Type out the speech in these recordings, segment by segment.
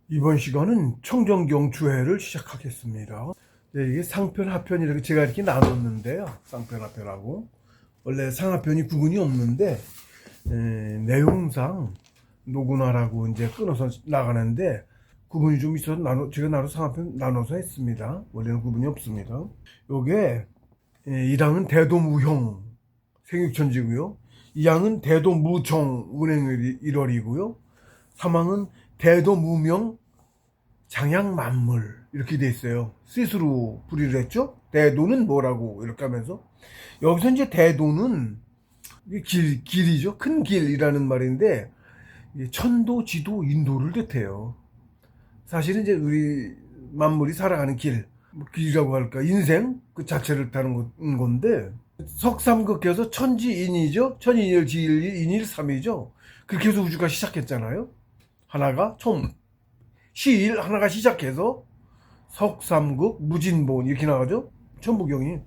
이번 시간은 청정경 주해를 시작하겠습니다. 네, 이게 상편, 하편 이렇게 제가 이렇게 나눴는데요. 쌍편, 하편하고 원래 상하편이 구분이 없는데 내용상 노군화라고 이제 끊어서 나가는데 구분이 좀 있어서 제가 나눠 상하편 나눠서 했습니다. 원래는 구분이 없습니다. 요게 1항은 대도무형 생육천지고요. 2항은 대도무정 운행 1월이고요. 3항은 대도무명 장양만물 이렇게 돼 있어요. 스스로 풀이를 했죠. 대도는 뭐라고 이렇게 하면서 여기서 이제 대도는 길이죠. 큰 길이라는 말인데 천도, 지도, 인도를 뜻해요. 사실은 이제 우리 만물이 살아가는 길, 뭐 길이라고 할까, 인생 그 자체를 타는 건데 석삼극해서 천지인이죠. 천인일, 지일, 인일, 삼이죠. 그렇게 해서 우주가 시작했잖아요. 하나가 처음 시일 하나가 시작해서 석삼극 무진본 이렇게 나가죠. 천부경이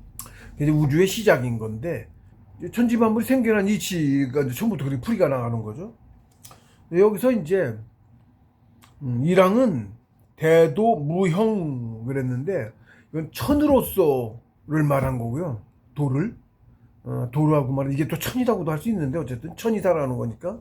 이제 우주의 시작인 건데 천지만물이 생겨난 이치가 이제 처음부터 그렇게 풀이가 나가는 거죠. 여기서 이제 1항은 대도무형 그랬는데 이건 천으로서를 말한 거고요. 도를 도라고 말은 이게 또 천이라고도 할 수 있는데 어쨌든 천이 살아가는 거니까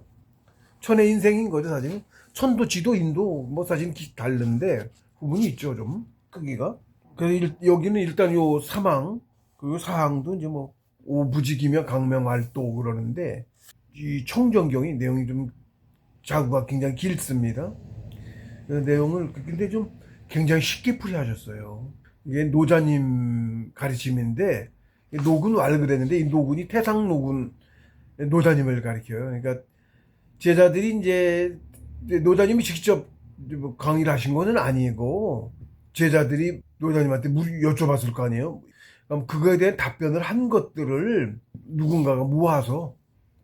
천의 인생인 거죠. 사실은 천도, 지도, 인도 뭐 사실은 다른데 구분이 있죠. 좀 크기가. 그래서 여기는 일단 요 삼항 그리고 사항도 이제 뭐 오부직이며 강명활도 그러는데 이 청정경이 내용이 좀 자구가 굉장히 길습니다. 그 내용을 근데 좀 굉장히 쉽게 풀이하셨어요. 이게 노자님 가르침인데 노군 왈 그랬는데 이 노군이 태상 노군 노자님을 가리켜요. 그러니까 제자들이 이제 노자님이 직접 강의를 하신 거는 아니고 제자들이 노자님한테 여쭤봤을 거 아니에요. 그럼 그거에 대한 답변을 한 것들을 누군가가 모아서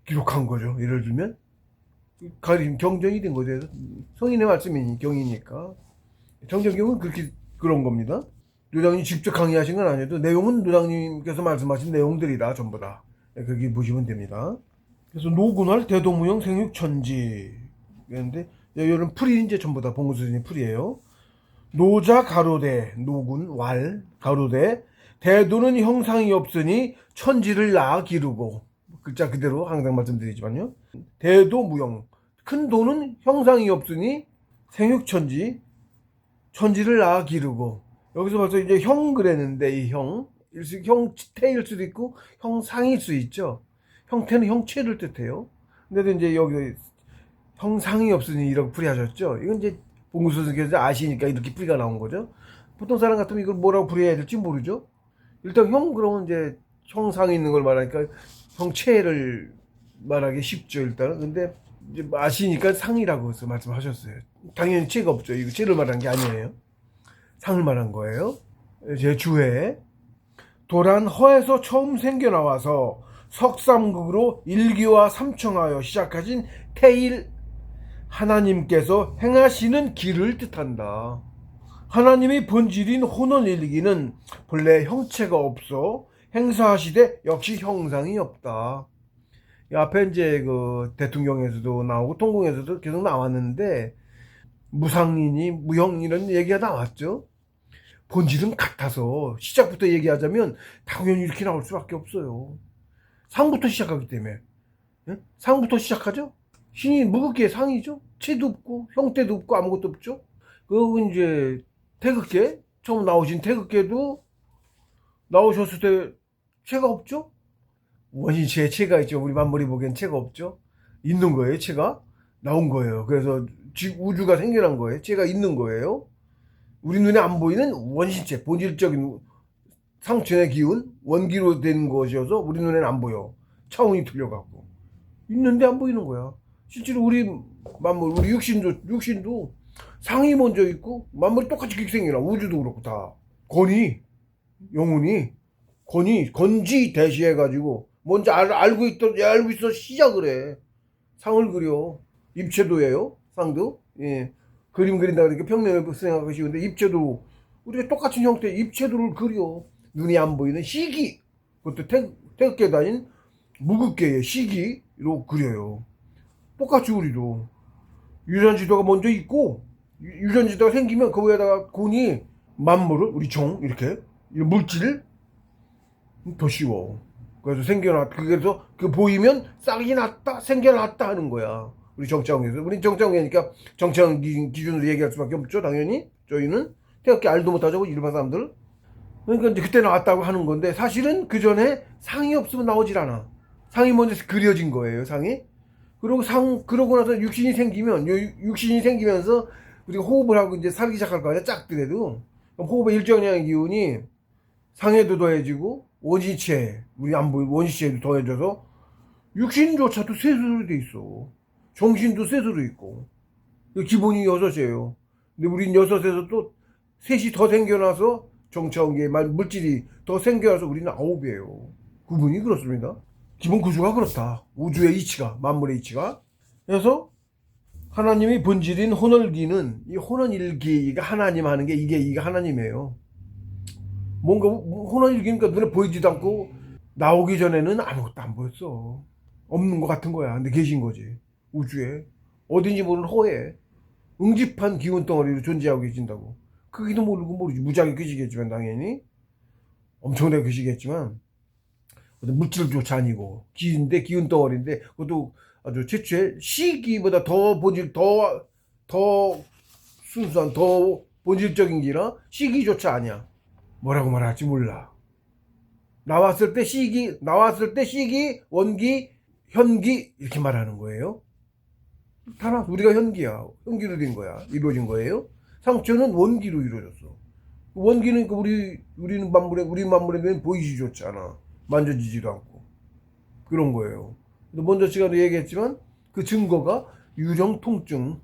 기록한 거죠. 예를 들면 가림 경전이 된 거죠. 성인의 말씀이니 경이니까 정전경은 그렇게 그런 겁니다. 노장님 직접 강의하신 건 아니어도 내용은 노장님께서 말씀하신 내용들이다 전부 다 그렇게 보시면 됩니다. 그래서 노군활 대도무형 생육천지 그런데 이런 풀이 이제 전부 다 봉수선생님 풀이에요. 노자 가로대 노군 왈 가로대 대도는 형상이 없으니 천지를 낳아 기르고 글자 그대로 항상 말씀드리지만요. 대도무형 큰 도는 형상이 없으니 생육천지 천지를 낳아 기르고 여기서 벌써 이제 형 그랬는데 이 형태일 수도 있고 형상일 수 있죠. 형태는 형체를 뜻해요. 근데도 이제 여기 형상이 없으니 이렇게 풀이하셨죠. 이건 이제 봉구 선생님께서 아시니까 이렇게 풀이가 나온 거죠. 보통 사람 같으면 이걸 뭐라고 풀이해야 될지 모르죠. 일단 형 그러면 이제 형상이 있는 걸 말하니까 형체를 말하기 쉽죠 일단은. 근데 이제 아시니까 상이라고 해서 말씀하셨어요. 당연히 체가 없죠. 이거 체를 말한 게 아니에요. 상을 말한 거예요. 제 주에 도란 허에서 처음 생겨나와서 석삼극으로 일기와 삼청하여 시작하신 태일 하나님께서 행하시는 길을 뜻한다. 하나님의 본질인 혼원일기는 본래 형체가 없어 행사하시되 역시 형상이 없다. 앞에 이제 그 대통령에서도 나오고 통공에서도 계속 나왔는데 무상이니 무형 이런 얘기가 나왔죠. 본질은 같아서 시작부터 얘기하자면 당연히 이렇게 나올 수밖에 없어요. 상부터 시작하기 때문에. 상부터 시작하죠. 신이 무극기의 상이죠. 체도 없고 형태도 없고 아무것도 없죠. 그리고 이제 태극계 처음 나오신 태극계도 나오셨을 때 체가 없죠. 원인체에 체가 있죠. 우리 만물이 보기엔 체가 없죠. 있는 거예요. 체가 나온 거예요. 그래서 우주가 생겨난 거예요. 체가 있는 거예요. 우리 눈에 안 보이는 원신체, 본질적인 상층의 기운, 원기로 된 것이어서 우리 눈에는 안 보여. 차원이 틀려갖고. 있는데 안 보이는 거야. 실제로 우리 만물, 우리 육신도 상이 먼저 있고, 만물이 똑같이 그렇게 생겨나. 우주도 그렇고 다. 영혼이, 건지 대시해가지고, 먼저 알고 있어 시작을 해. 상을 그려. 입체도예요. 상도. 예. 그림 그린다 그러니까 평면을 생각하기 쉬운데 입체도 우리가 똑같은 형태의 입체도를 그려. 눈이 안 보이는 시기 그것도 태극계도 아닌 무극계의 시기로 그려요. 똑같이 우리도 유전지도가 먼저 있고 유전지가 생기면 그 위에다가 곤이 만물을 우리 종 이렇게 물질을 더 씌워. 그래서 그래서 그 보이면 싹이 났다 생겨났다 하는 거야. 우리 정치학에서 우리 정치학이니까 정치학 기준으로 얘기할 수밖에 없죠. 당연히 저희는 태극기 알도 못하죠 일반 사람들. 그러니까 이제 그때 나왔다고 하는 건데 사실은 그 전에 상이 없으면 나오질 않아. 상이 먼저 그려진 거예요. 상이. 그러고 나서 육신이 생기면서 우리가 호흡을 하고 이제 살기 시작할 거 아니야. 작더라도 호흡의 일정량의 기운이 상에도 더해지고 원시체 우리 안 보이고 원시체에도 더해져서 육신조차도 셋으로 돼 있어. 정신도 셋으로 있고 기본이 6이에요. 근데 우린 6에서 또 셋이 더 생겨나서 정체원계의 물질이 더 생겨나서 우리는 9이에요. 구분이 그렇습니다. 기본 구조가 그렇다. 우주의 이치가, 만물의 이치가. 그래서 하나님의 본질인 혼월기는 이 혼원일기가 하나님 하는 게 이게 하나님이에요. 뭔가 혼원일기니까 눈에 보이지도 않고 나오기 전에는 아무것도 안 보였어. 없는 것 같은 거야. 근데 계신 거지. 우주에 어딘지 모르는 허에 응집한 기운 덩어리로 존재하고 계신다고. 크기도 모르고 모르지. 무지하게 계시겠지만 당연히 엄청나게 계시겠지만 물질조차 아니고 기운 덩어리인데 그것도 아주 최초의 시기보다 더 본질 더 순수한 더 본질적인 기라 시기조차 아니야. 뭐라고 말할지 몰라. 나왔을 때 시기 원기 현기 이렇게 말하는 거예요. 다 우리가 현기야. 현기로 된 거야. 이루어진 거예요. 상처는 원기로 이루어졌어. 원기는 우리 만물에 보이지조차 않아. 만져지지도 않고. 그런 거예요. 먼저 시간에 얘기했지만 그 증거가 유령통증.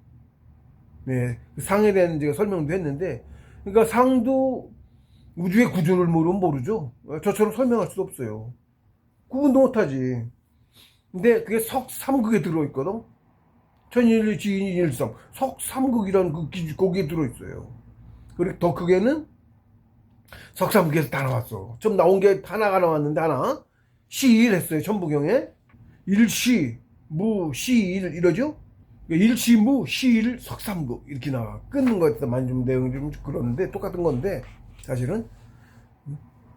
네. 상에 대한 제가 설명도 했는데, 그러니까 상도 우주의 구조를 모르면 모르죠. 저처럼 설명할 수도 없어요. 구분도 못하지. 근데 그게 석삼극에 들어있거든. 천일일 지인일성 석삼극이라는 거기에 들어있어요. 그리고 더 크게는 석삼극에서 다 나왔어. 처음 나온 게 하나가 나왔는데 하나 시일 했어요. 천부경에 일시 무 시일 이러죠. 일시 무 시일 석삼극 이렇게 나와. 끊는 거에서 많이 좀 내용이 좀 그런데 똑같은 건데 사실은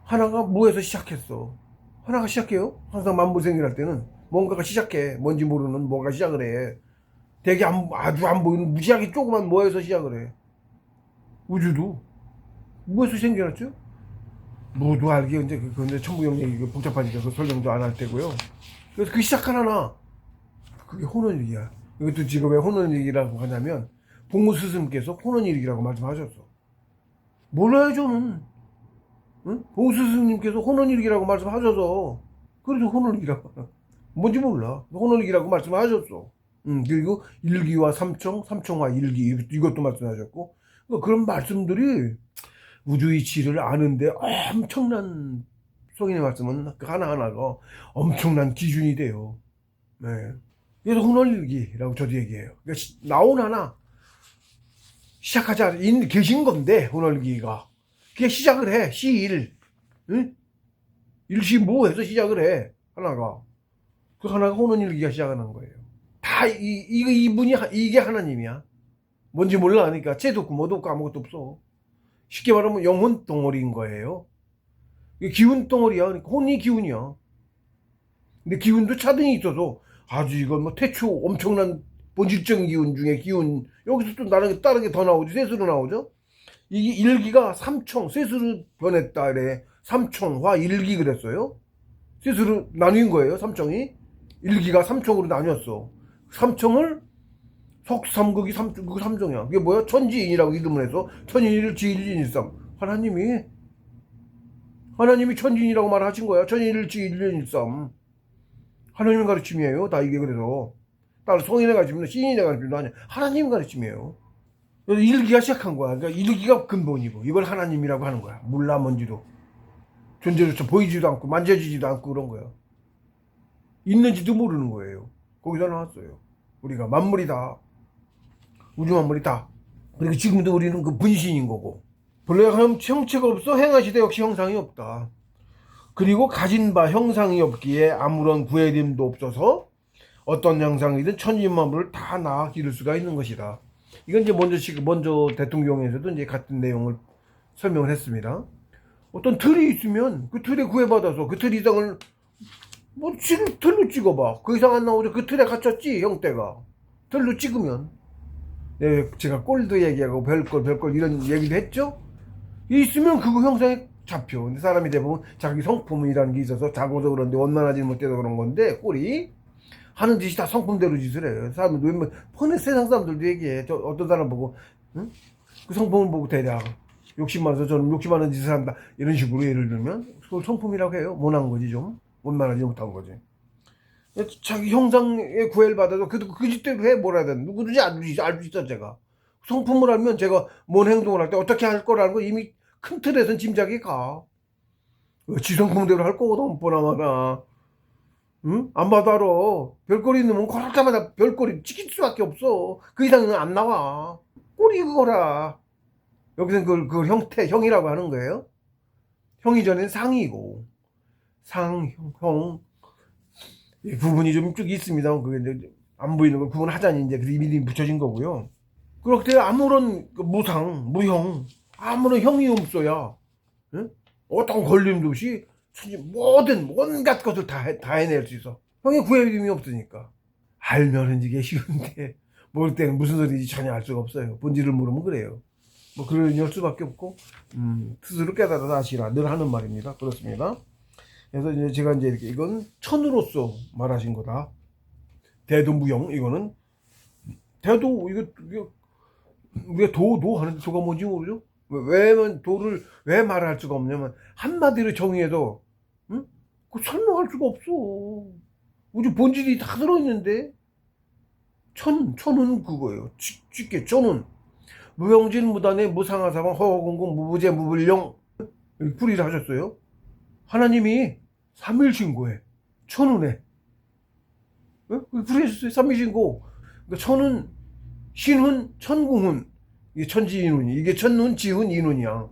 하나가 무에서 시작했어. 하나가 시작해요. 항상 만물생일할 때는 뭔가가 시작해. 뭔지 모르는 뭐가 시작을 해. 되게 아주 안 보이는 무지하게 조그만 뭐에서 시작을 해. 우주도 뭐에서 생겨났죠? 모두 알게 이제 근데 천부경 얘기 복잡하니까 그 설명도 안 할 테고요. 그래서 그 시작한 하나 그게 혼원일기야. 이것도 지금 왜 혼원일기라고 하냐면 봉우 스승께서 혼원일기라고 말씀하셨어. 몰라요 저는. 응? 봉우 스승님께서 혼원일기라고 말씀하셔서 그래서 혼원일기라고 뭔지 몰라. 혼원일기라고 말씀하셨어. 그리고 일기와 삼청과 일기 이것도 말씀하셨고 그런 말씀들이 우주 이치를 아는데 엄청난 성인의 말씀은 하나하나가 엄청난 기준이 돼요. 네. 그래서 혼월일기라고 저도 얘기해요. 그러니까 나온 하나 시작하자 계신 건데 혼월일기가 그게 시작을 해. 시일 응? 일시무해서 시작을 해. 하나가 그 하나가 혼월일기가 시작하는 거예요. 다 이분이 이게 하나님이야. 뭔지 몰라 하니까 죄도 없고 뭐도 없고 아무것도 없어. 쉽게 말하면 영혼 덩어리인 거예요. 기운 덩어리야. 그러니까 혼이 기운이야. 근데 기운도 차등이 있어서 아주 이건 뭐 태초 엄청난 본질적인 기운 중에 기운 여기서 또 다른 게 더 나오죠. 셋으로 나오죠. 이게 일기가 삼청 셋으로 변했다 그래. 삼청화 일기 그랬어요. 셋으로 나뉜 거예요. 삼청이 일기가 삼청으로 나뉘었어. 삼청을 석삼극이 삼종이야. 그게 뭐야? 천지인이라고 이름을 해서 천인일 지일인일삼 하나님이 천지인이라고 말하신 거야. 천인일 지일인일삼 하나님의 가르침이에요. 다 이게 그래서 따로 성인의 가르침도 신인의 가르침도 아니야. 하나님 가르침이에요. 그래서 일기가 시작한 거야. 그러니까 일기가 근본이고 이걸 하나님이라고 하는 거야. 몰라 뭔지도 존재조차 보이지도 않고 만져지지도 않고 그런 거야. 있는지도 모르는 거예요. 거기서 나왔어요. 우리가 만물이다. 우주 만물이다. 그리고 지금도 우리는 그 분신인 거고. 본래 형체가 없어 행하시되 역시 형상이 없다. 그리고 가진 바 형상이 없기에 아무런 구애됨도 없어서 어떤 형상이든 천지 만물을 다 낳아 기를 수가 있는 것이다. 이건 이제 먼저 대통령에서도 이제 같은 내용을 설명을 했습니다. 어떤 틀이 있으면 그 틀에 구애받아서 그 틀 이상을 틀로 찍어봐. 그 이상 안 나오죠. 그 틀에 갇혔지, 형태가. 틀로 찍으면. 네, 제가 꼴도 얘기하고 별꼴 이런 얘기도 했죠? 있으면 그거 형상에 잡혀. 근데 사람이 대부분 자기 성품이라는 게 있어서 작아서 그런데 원만하지 못해서 그런 건데, 꼴이. 하는 짓이 다 성품대로 짓을 해요. 사람들, 웬만, 뻔해 세상 사람들도 얘기해. 어떤 사람 보고, 응? 그 성품을 보고 대략. 욕심 많아서 저는 욕심 많은 짓을 한다. 이런 식으로 예를 들면, 그걸 성품이라고 해요. 못한 거지, 좀. 원만하지 못한 거지. 자기 형상에 구애를 받아서 그 짓대로 해, 뭐라 해야 되나. 누구든지 알 수 있어, 제가. 성품을 알면 제가 뭔 행동을 할 때 어떻게 할 거라는 거 이미 큰 틀에선 짐작이 가. 지 성품대로 할 거거든, 보나마나. 응? 안 봐도 알아. 별거리 있으면 그럴 때마다 별거리 찍힐 수밖에 없어. 그 이상은 안 나와. 꼴이 그거라. 여기서는 그걸 형이라고 하는 거예요. 형이 전엔 상이고, 형. 이 부분이 좀 쭉 있습니다. 그게 이제 안 보이는 걸 구분하자니 이제 이미 붙여진 거고요. 그렇게 아무런 무형, 아무런 형이 없어야, 응? 어떤 걸림도 없이 온갖 것을 다 해낼 수 있어. 형의 구애임이 없으니까. 알면은 이게 쉬운데, 모를 때는 무슨 소리인지 전혀 알 수가 없어요. 본질을 모르면 그래요. 뭐, 그럴 수밖에 없고, 스스로 깨달아서 아시라 늘 하는 말입니다. 그렇습니다. 그래서 이제 제가 이제 이렇게 이건 천으로서 말하신 거다. 대도무형, 이거는. 이거, 우리가 도 하는데 도가 뭔지 모르죠? 도를 왜 말할 수가 없냐면, 한마디로 정의해도, 응? 그 설명할 수가 없어. 우리 본질이 다 들어있는데, 천은 그거예요. 쉽게, 천은. 무형진, 무단의, 무상하사방, 허허공공, 무부재, 무불령. 풀이를 하셨어요. 하나님이 삼일신고해. 천운해. 풀이하셨어요. 삼일신고. 그러니까 천은, 신훈, 천궁훈. 이게 천지인훈이. 이게 천눈, 지훈, 인훈이야.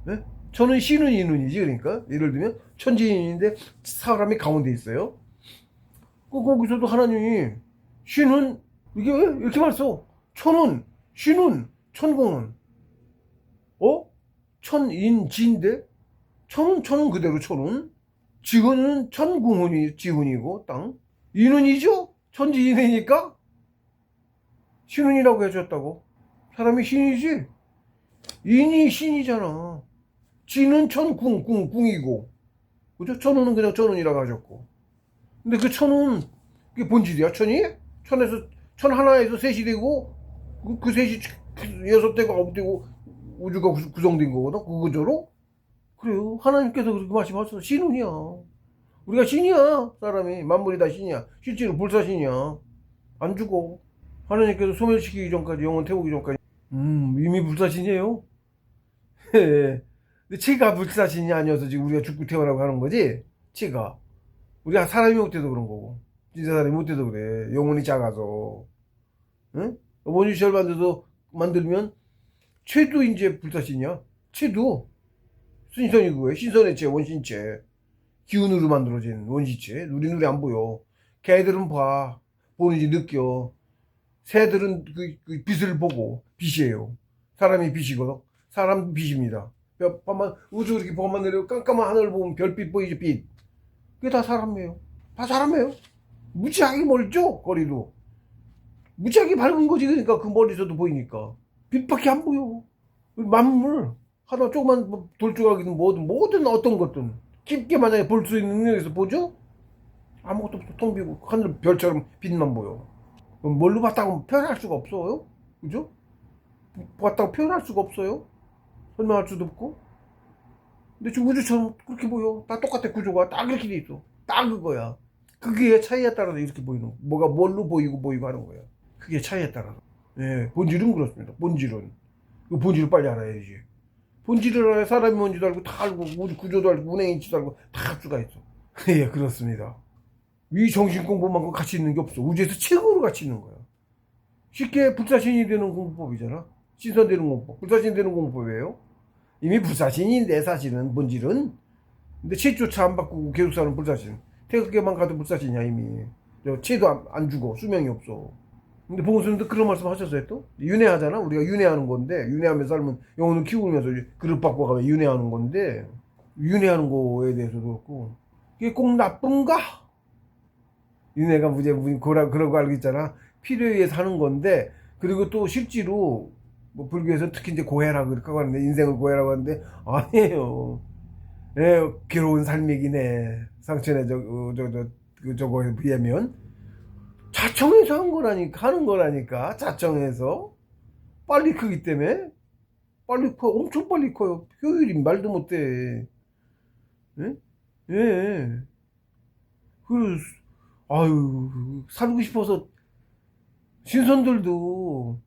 네? 천은 신은 인훈이지. 그러니까. 예를 들면, 천지인인데 사람이 가운데 있어요. 거기서도 하나님이, 신은, 이게 왜 이렇게 말써? 천은, 신은, 천궁은. 천인지인데? 천은 그대로 천은. 지훈은 지훈이고, 땅. 인훈이죠? 천지인이니까? 신훈이라고 해줬다고. 사람이 신이지? 인이 신이잖아. 지는 궁이고. 그죠? 천운은 그냥 천운이라고 하셨고. 근데 그 천운, 그게 본질이야, 천이? 천 하나에서 셋이 되고, 그 셋이 여섯 되고 아홉 되고, 우주가 구성된 거거든? 그 구조로? 그래요. 하나님께서 그렇게 말씀하셔서 신운이야. 우리가 신이야, 사람이. 만물이 다 신이야. 실제로 불사신이야. 안 죽어. 하나님께서 소멸시키기 전까지, 영혼 태우기 전까지. 이미 불사신이에요. 근데 치가 불사신이 아니어서 지금 우리가 죽고 태어나고 하는 거지? 치가. 우리가 사람이 못해서 그런 거고. 진짜 사람이 못해서 그래. 영혼이 작아서. 응? 원유시절 만들면, 채도 이제 불사신이야. 채도. 신선이 그거예요. 신선의 채, 원신채. 기운으로 만들어진 원시채. 우리 안 보여. 개들은 봐. 보는지 느껴. 새들은 그 빛을 보고 빛이에요. 사람이 빛이거든. 사람도 빛입니다. 밤만 우주 이렇게 밤만 내려 깜깜한 하늘을 보면 별빛 보이죠, 빛. 그게 다 사람이에요. 다 사람이에요. 무지하게 멀죠, 거리도. 무지하게 밝은 거지. 그러니까 그 멀리서도 보이니까 빛밖에 안 보여. 만물 하나 조그만 돌조각이든 뭐든 어떤 것든 깊게 만약에 볼 수 있는 능력에서 보죠. 아무것도 없어. 텅 비고 하늘 별처럼 빛만 보여. 뭘로 봤다고 표현할 수가 없어요. 그죠? 봤다고 표현할 수가 없어요. 설명할 수도 없고. 근데 지금 우주처럼 그렇게 보여. 다 똑같아. 구조가 딱 이렇게 돼 있어. 딱 그거야. 그게 차이에 따라서 이렇게 보이는 거. 뭐가 뭘로 보이고 하는 거야. 그게 차이에 따라서. 예, 본질은 그렇습니다. 본질은. 그 본질을 빨리 알아야지. 본질을 알아야 사람이 뭔지도 알고 다 알고 우주 구조도 알고 운행인지도 알고 다 할 수가 있어. 예, 그렇습니다. 위 정신 공부만큼 가치 있는 게 없어. 우주에서 최고로 가치 있는 거야. 쉽게 불사신이 되는 공부법이잖아. 신선되는 공부법. 불사신 되는 공부법이에요. 이미 불사신인데 사실은 본질은. 근데 체조차 안 바꾸고 계속 사는 불사신. 태극기만 가도 불사신이야 이미. 체도 안 죽어. 수명이 없어. 근데 봉수님도 그런 말씀 하셨어요 또? 윤회하잖아. 우리가 윤회하는 건데, 윤회하면서 살면 영혼을 키우면서 그릇 받고 가면 윤회하는 건데, 윤회하는 거에 대해서도 그렇고, 이게 꼭 나쁜가? 윤회가 그런 거 알고 있잖아. 필요에 의해 사는 건데, 그리고 또 실제로, 뭐 불교에서 특히 이제 고해라고 그렇게 하는데, 인생을 고해라고 하는데, 아니에요. 예, 괴로운 삶이긴 해. 상처내 저거에 비하면. 자청해서 하는 거라니까. 자청해서. 빨리 크기 때문에. 빨리 커. 엄청 빨리 커요. 효율이 말도 못해. 예? 예. 그, 아유, 살고 싶어서, 신선들도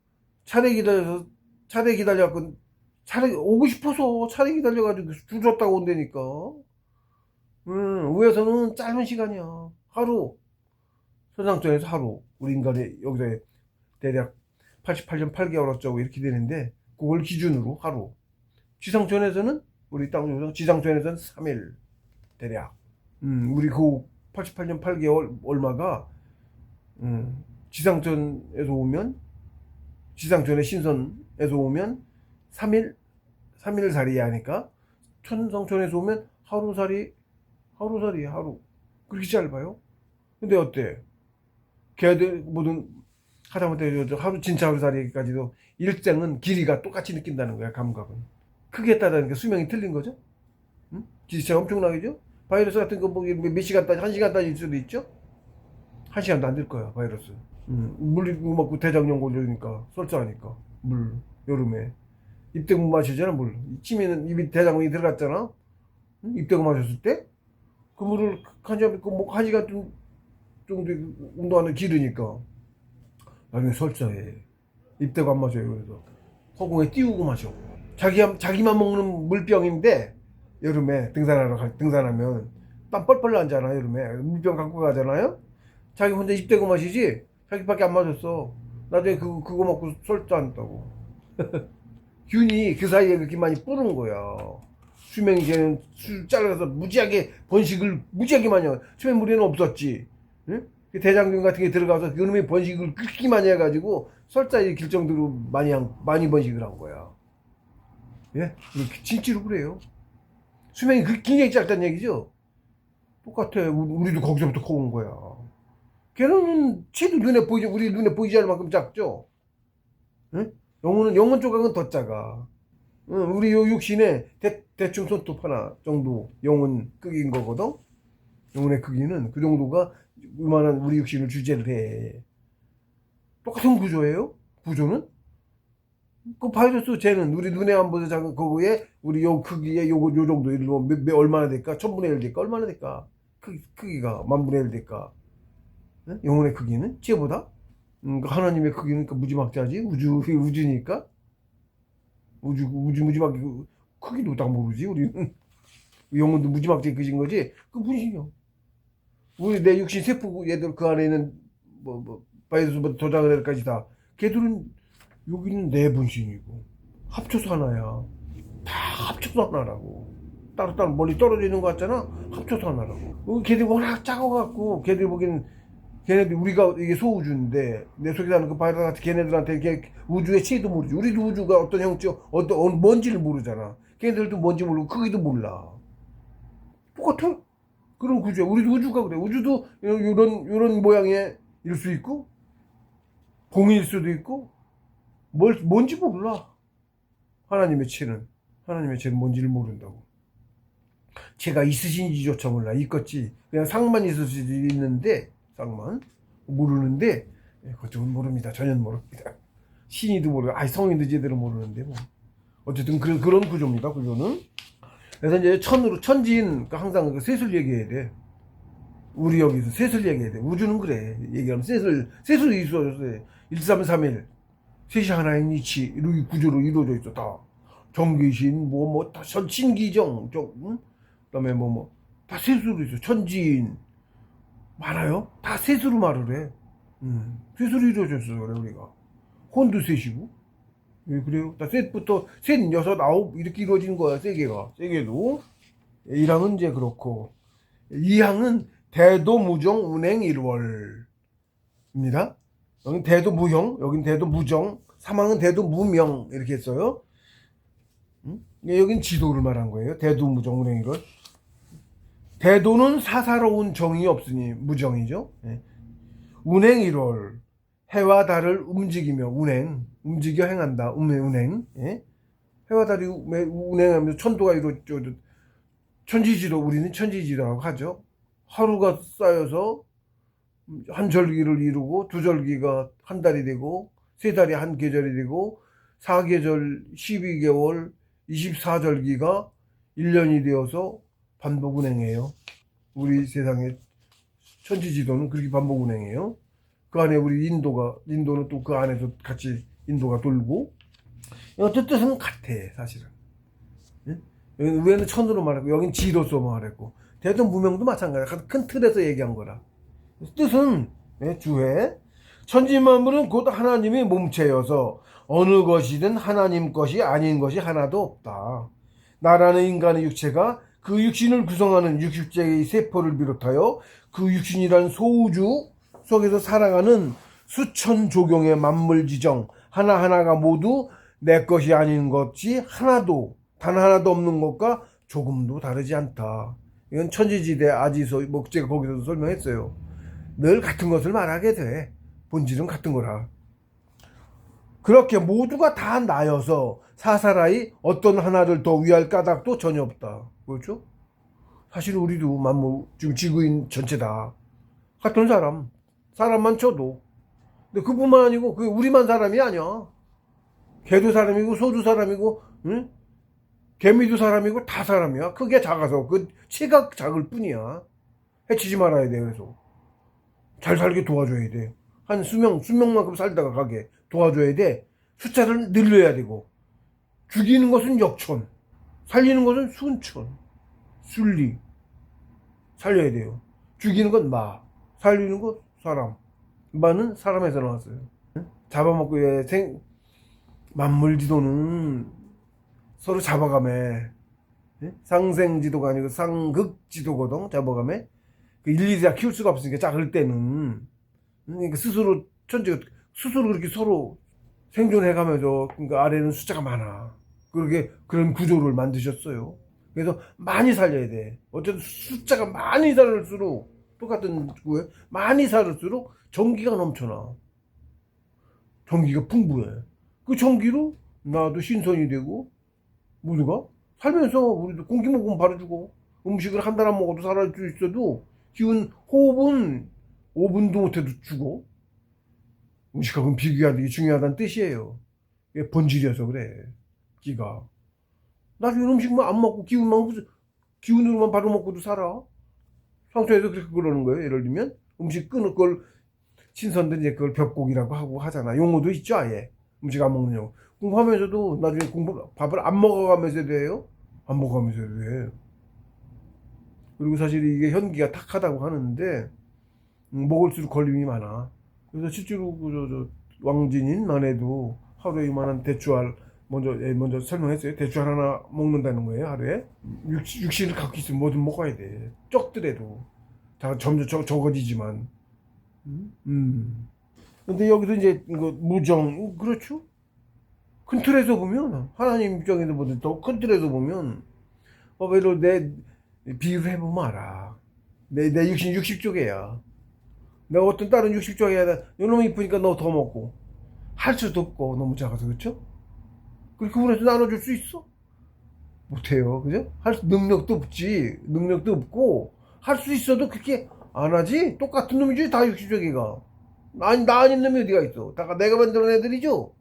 차례 기다려갖고, 차례, 오고 싶어서 차례 기다려가지고 줄 섰다고 온다니까. 위에서는 짧은 시간이야. 하루. 서장전에서 하루. 우리 인간이 여기서 대략 88년 8개월 어쩌고 이렇게 되는데, 그걸 기준으로 하루. 지상전에서는, 우리 땅, 지상전에서는 3일. 대략. 우리 그 88년 8개월 얼마가, 지상전에서 오면, 지상전의 신선에서 오면 3일 살이 하니까, 천상천에서 오면 하루살이, 하루. 그렇게 짧아요? 근데 어때? 걔들 모든 하다못해 하루 진짜 하루살이까지도 일생은 길이가 똑같이 느낀다는 거야. 감각은 크기에 따라서 수명이 틀린 거죠. 응? 기차 엄청나게죠. 바이러스 같은 거뭐몇 시간 따지 1시간 따질 수도 있죠. 1시간도 안 될 거야 바이러스. 물 먹고 대장염 걸리니까 설사하니까. 물 여름에 입대고 마시잖아. 물 치면은 입이 대장염이 들어갔잖아. 응? 입대고 마셨을 때 그 물을 한 시간 정도 운동하는 기르니까 나중에 설사해. 입대고 안 마셔요. 그래서 허공에 띄우고 마셔. 자기만 먹는 물병인데 여름에 등산하면 땀 뻘뻘 나잖아. 여름에 물병 갖고 가잖아요. 자기 혼자 입대고 마시지 자기밖에 안 마셨어. 나중에 그거 먹고 설사한다고. 균이 그 사이에 그렇게 많이 뿌는 거야. 수명이 걔는 잘라서 무지하게 번식을 무지하게 많이 해. 처음에 물에는 없었지. 응? 대장균 같은 게 들어가서 그놈의 번식을 그렇게 많이 해가지고 설사에 길 정도로 많이 번식을 한 거야. 예? 진짜로 그래요. 수명이 굉장히 짧다는 얘기죠. 똑같아. 우리도 거기서부터 커온 거야. 걔는 쟤도 우리 눈에 보이지 않을 만큼 작죠. 응? 영혼 조각은 더 작아. 응, 우리 요 육신에 대충 손톱 하나 정도 영혼 크기인 거거든. 영혼의 크기는 그 정도가 이만한 우리 육신을 주제를 해. 똑같은 구조예요. 구조는 그 바이러스 쟤는 우리 눈에 안 보여서 작은 거기에 우리 요 크기에 요 정도 예를 들면 얼마나 될까? 1000분의 1 될까? 얼마나 될까? 크기가 10,000분의 1 될까? 응? 영혼의 크기는 쟤보다 하나님의 크기는 무지막지하지. 우주니까 무지막지 크기도 딱 모르지. 우리는 영혼도 무지막지하게 크신 거지. 그 분신이요. 우리 내 육신 세포 얘들 그 안에 있는 바이러스부터 도장에까지 다 걔들은 여기는 내 분신이고 합쳐서 하나야. 다 합쳐서 하나라고. 따로따로 멀리 떨어져 있는 거 같잖아. 합쳐서 하나라고. 걔들이 워낙 작아갖고 걔들 보기에는 걔네들 우리가 이게 소우주인데 내 속에 사는 그 바이러스 같은 걔네들한테 우주의 체도 모르지. 우리도 우주가 어떤 형체 뭔지를 모르잖아. 걔네들도 뭔지 모르고 크기도 몰라. 똑같아. 그런 구조야. 우리도 우주가 그래. 우주도 이런 모양의 일 수 있고 공일 수도 있고 뭔지 몰라. 하나님의 체는 뭔지를 모른다고. 체가 있으신지조차 몰라. 있겠지. 그냥 상만 있을 수도 있는데 쌍만 모르는데 그쪽은 모릅니다. 전혀 모릅니다. 신이도 모르고 성인도 제대로 모르는데 뭐 어쨌든 그런 구조입니다. 구조는. 그래서 이제 천지인 항상 셋을 얘기해야 돼. 우리 여기서 셋을 얘기해야 돼. 우주는 그래. 얘기하면 셋을 있어요. 1, 3, 3일 셋이 하나인 이치 구조로 이루어져 있어. 다 정귀신 다 신기정 응? 그다음에 다 셋으로 있어. 천지인 많아요. 다 셋으로 말을 해. 셋으로 이루어져 있어. 그래 우리가 혼도 셋이고. 왜 그래요? 셋부터 셋, 여섯, 아홉 이렇게 이루어진 거야. 세계도. 1항은 이제 그렇고 2항은 대도무정 운행 1월입니다. 여긴 대도 무형, 여긴 대도 무정, 사망은 대도 무명 이렇게 했어요. 여긴 지도를 말한 거예요. 대도 무정 운행이걸. 대도는 사사로운 정이 없으니 무정이죠. 예. 운행 1월 해와 달을 움직이며 운행 움직여 행한다. 운행 예. 해와 달이 운행하면서 천도가 이루어져. 천지지도 우리는 천지지도라고 하죠. 하루가 쌓여서 한 절기를 이루고 두 절기가 한 달이 되고 세 달이 한 계절이 되고 4계절 12개월 24절기가 1년이 되어서 반복 운행해요. 우리 세상의 천지지도는 그렇게 반복 운행해요. 그 안에 우리 인도는 또 그 안에서 같이 인도가 돌고 어떤 뜻은 같아 사실은. 여기는 위에는 천으로 말했고 여긴 지로서 말했고 대도 무명도 마찬가지야. 큰 틀에서 얘기한 거라. 뜻은 주해 천지만물은 곧 하나님의 몸체여서 어느 것이든 하나님 것이 아닌 것이 하나도 없다. 나라는 인간의 육체가 그 육신을 구성하는 육십제의 세포를 비롯하여 그 육신이란 소우주 속에서 살아가는 수천 조경의 만물 지정 하나하나가 모두 내 것이 아닌 것이 단 하나도 없는 것과 조금도 다르지 않다. 이건 천지지대 아지서 제가 거기서도 설명했어요. 늘 같은 것을 말하게 돼. 본질은 같은 거라. 그렇게 모두가 다 나여서 사사라이 어떤 하나를 더 위할 까닭도 전혀 없다. 그렇죠? 사실 우리도 만물 지금 지구인 전체다. 같은 사람만 쳐도. 근데 그뿐만 아니고 그 우리만 사람이 아니야. 개도 사람이고 소도 사람이고 응? 개미도 사람이고 다 사람이야. 크게 작아서 그 체가 작을 뿐이야. 해치지 말아야 돼. 그래서 잘 살게 도와줘야 돼. 한 수명만큼 살다가 가게 도와줘야 돼. 숫자를 늘려야 되고 죽이는 것은 역천, 살리는 것은 순천, 순리. 살려야 돼요. 죽이는 건 마, 살리는 것 사람. 마는 사람에서 나왔어요. 잡아먹고 만물지도는 서로 잡아가며 상생지도가 아니고 상극지도거든. 잡아가며 그 일일이 다 키울 수가 없으니까 작을 때는 그러니까 스스로 그렇게 서로 생존해가면서 그러니까 아래는 숫자가 많아. 그렇게 그런 구조를 만드셨어요. 그래서 많이 살려야 돼. 어쨌든 숫자가 많이 살을수록 똑같은 구에 많이 살을수록 전기가 넘쳐나. 전기가 풍부해. 그 전기로 나도 신선이 되고 모두가 살면서 우리도 공기 먹으면 바로 죽어. 음식을 한 달 안 먹어도 살아날 수 있어도 기운 호흡은 5분도 못해도 죽어. 음식하고는 비교하는 게 중요하다는 뜻이에요. 이게 본질이어서 그래. 기가 나중에 음식만 안 먹고 기운으로만 바로 먹고도 살아. 상처에서 그렇게 그러는 거예요. 예를 들면 음식 끊을 걸 신선된 이제 그걸 벽곡이라고 하고 하잖아. 용어도 있죠. 아예 음식 안 먹는 용어. 공부하면서도 나중에 밥을 안 먹어가면서 돼요. 안 먹어가면서 돼. 그리고 사실 이게 현기가 탁하다고 하는데 먹을수록 걸림이 많아. 그래서 실제로 왕진인만 해도 하루에 이만한 대추알 먼저 설명했어요. 대추알 하나 먹는다는 거예요. 하루에 육신을 갖고 있으면 뭐든 먹어야 돼. 적더라도 다 점점 적어지지만. 근데 여기도 이제 이거 무정 그렇죠? 큰 틀에서 보면 하나님 입장에서 보면 더 큰 틀에서 보면 왜로 내 비유를 해보면 알아. 내 육신 60쪽이야. 내가 어떤 다른 60쪽이 아니라 너무 이쁘니까 너 더 먹고 할 수도 없고 너무 작아서 그렇죠? 그렇게 그분에서 나눠줄 수 있어? 못해요. 그죠? 능력도 없고 할 수 있어도 그렇게 안 하지. 똑같은 놈이지 다 60쪽이가. 나 아닌 놈이 어디가 있어. 다 내가 만들어낸 애들이죠.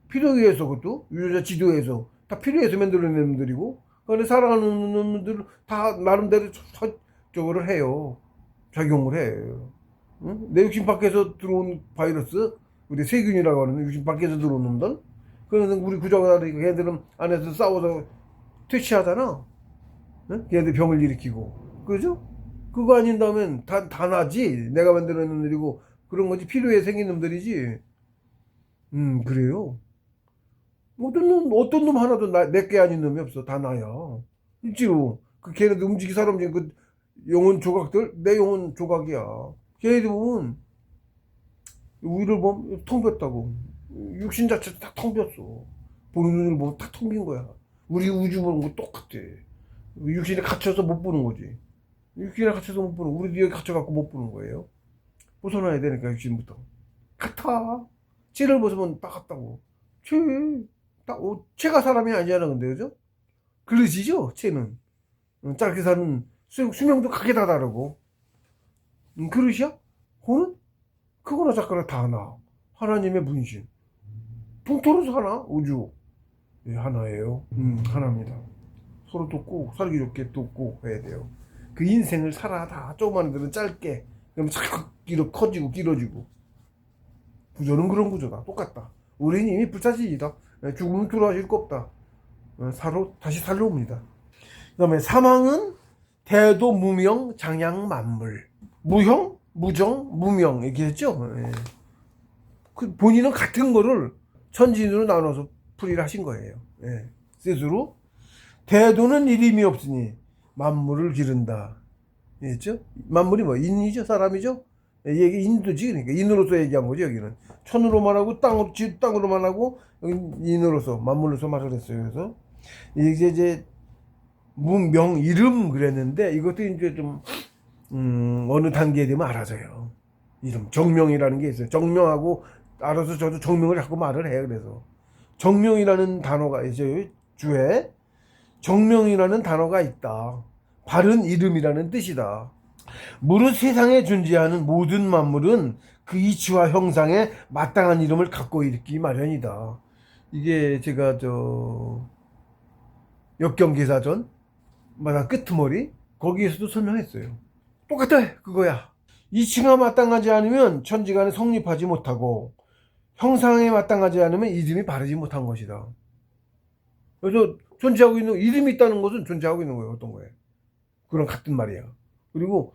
필요에 의해서 그것도 유전자 지도에서 다 필요해서 만들어낸 놈들이고 그런데 살아가는 놈들 다 나름대로 저거를 해요. 작용을 해요. 응? 내 육신 밖에서 들어온 바이러스, 우리 세균이라고 하는 육신 밖에서 들어온 놈들. 그래서 우리 구조가 걔들은 안에서 싸워서 퇴치하잖아. 응? 걔들 병을 일으키고. 그죠? 그거 아닌다면 다 나지. 내가 만들어낸 놈들이고 그런 거지. 필요해 생긴 놈들이지. 그래요. 어떤 놈 하나도 내게 아닌 놈이 없어. 다 나야. 실제로 그 걔네들 사람 움직인 그 영혼 조각들 내 영혼 조각이야. 걔네들 보면 우리를 보면 텅 비었다고. 육신 자체도 다 텅 비었어. 보는 눈을 보면 다 텅 빈 거야. 우리 우주 보는 거 똑같아. 육신에 갇혀서 못 보는 거지. 육신에 갇혀서 못 보는 거. 우리도 여기 갇혀갖고 못 보는 거예요. 벗어나야 되니까 육신부터. 같아. 쟤를 벗으면 딱 같다고. 쟤, 쟤가 사람이 아니잖아, 근데, 그죠? 그릇이죠, 쟤는. 짧게 사는 수명도 크게 다 다르고. 그릇이야? 그거는? 크거나 작거나 다 하나. 하나님의 분신. 통틀어서 하나, 우주. 예, 하나예요. 하나입니다. 서로 돕고, 살기 좋게 돕고 해야 돼요. 그 인생을 살아, 다. 조그만 애들은 짧게. 그러면 자꾸 커지고, 길어지고. 구조는 그런 구조다. 똑같다. 우리는 이미 불사시이다. 죽으면 돌아오실 거 없다. 다시 살러 옵니다. 그 다음에 사망은 대도 무명 장양 만물. 무형, 무정, 무명 얘기했죠. 예. 그 본인은 같은 거를 천진으로 나눠서 풀이를 하신 거예요. 예. 스스로 대도는 이름이 없으니 만물을 기른다. 했죠? 만물이 뭐 인이죠, 사람이죠. 이게 인도지. 그러니까 인으로서 얘기한 거죠. 여기는 천으로만 하고 땅으로만 하고 인으로서 만물로서 말을 했어요. 그래서 이제 무명 이름 그랬는데 이것도 이제 좀 어느 단계에 되면 알아져요. 이름 정명이라는 게 있어요. 정명하고 알아서 저도 정명을 자꾸 말을 해요. 그래서 정명이라는 단어가 이제 주에 정명이라는 단어가 있다. 바른 이름이라는 뜻이다. 무릇 세상에 존재하는 모든 만물은 그 이치와 형상에 마땅한 이름을 갖고 있기 마련이다. 이게 제가 역경계사전 마당 끄트머리 거기에서도 설명했어요. 똑같아 그거야. 이치가 마땅하지 않으면 천지간에 성립하지 못하고 형상에 마땅하지 않으면 이름이 바르지 못한 것이다. 그래서 존재하고 있는 이름이 있다는 것은 존재하고 있는 거예요. 어떤 거예요? 그런 같은 말이야. 그리고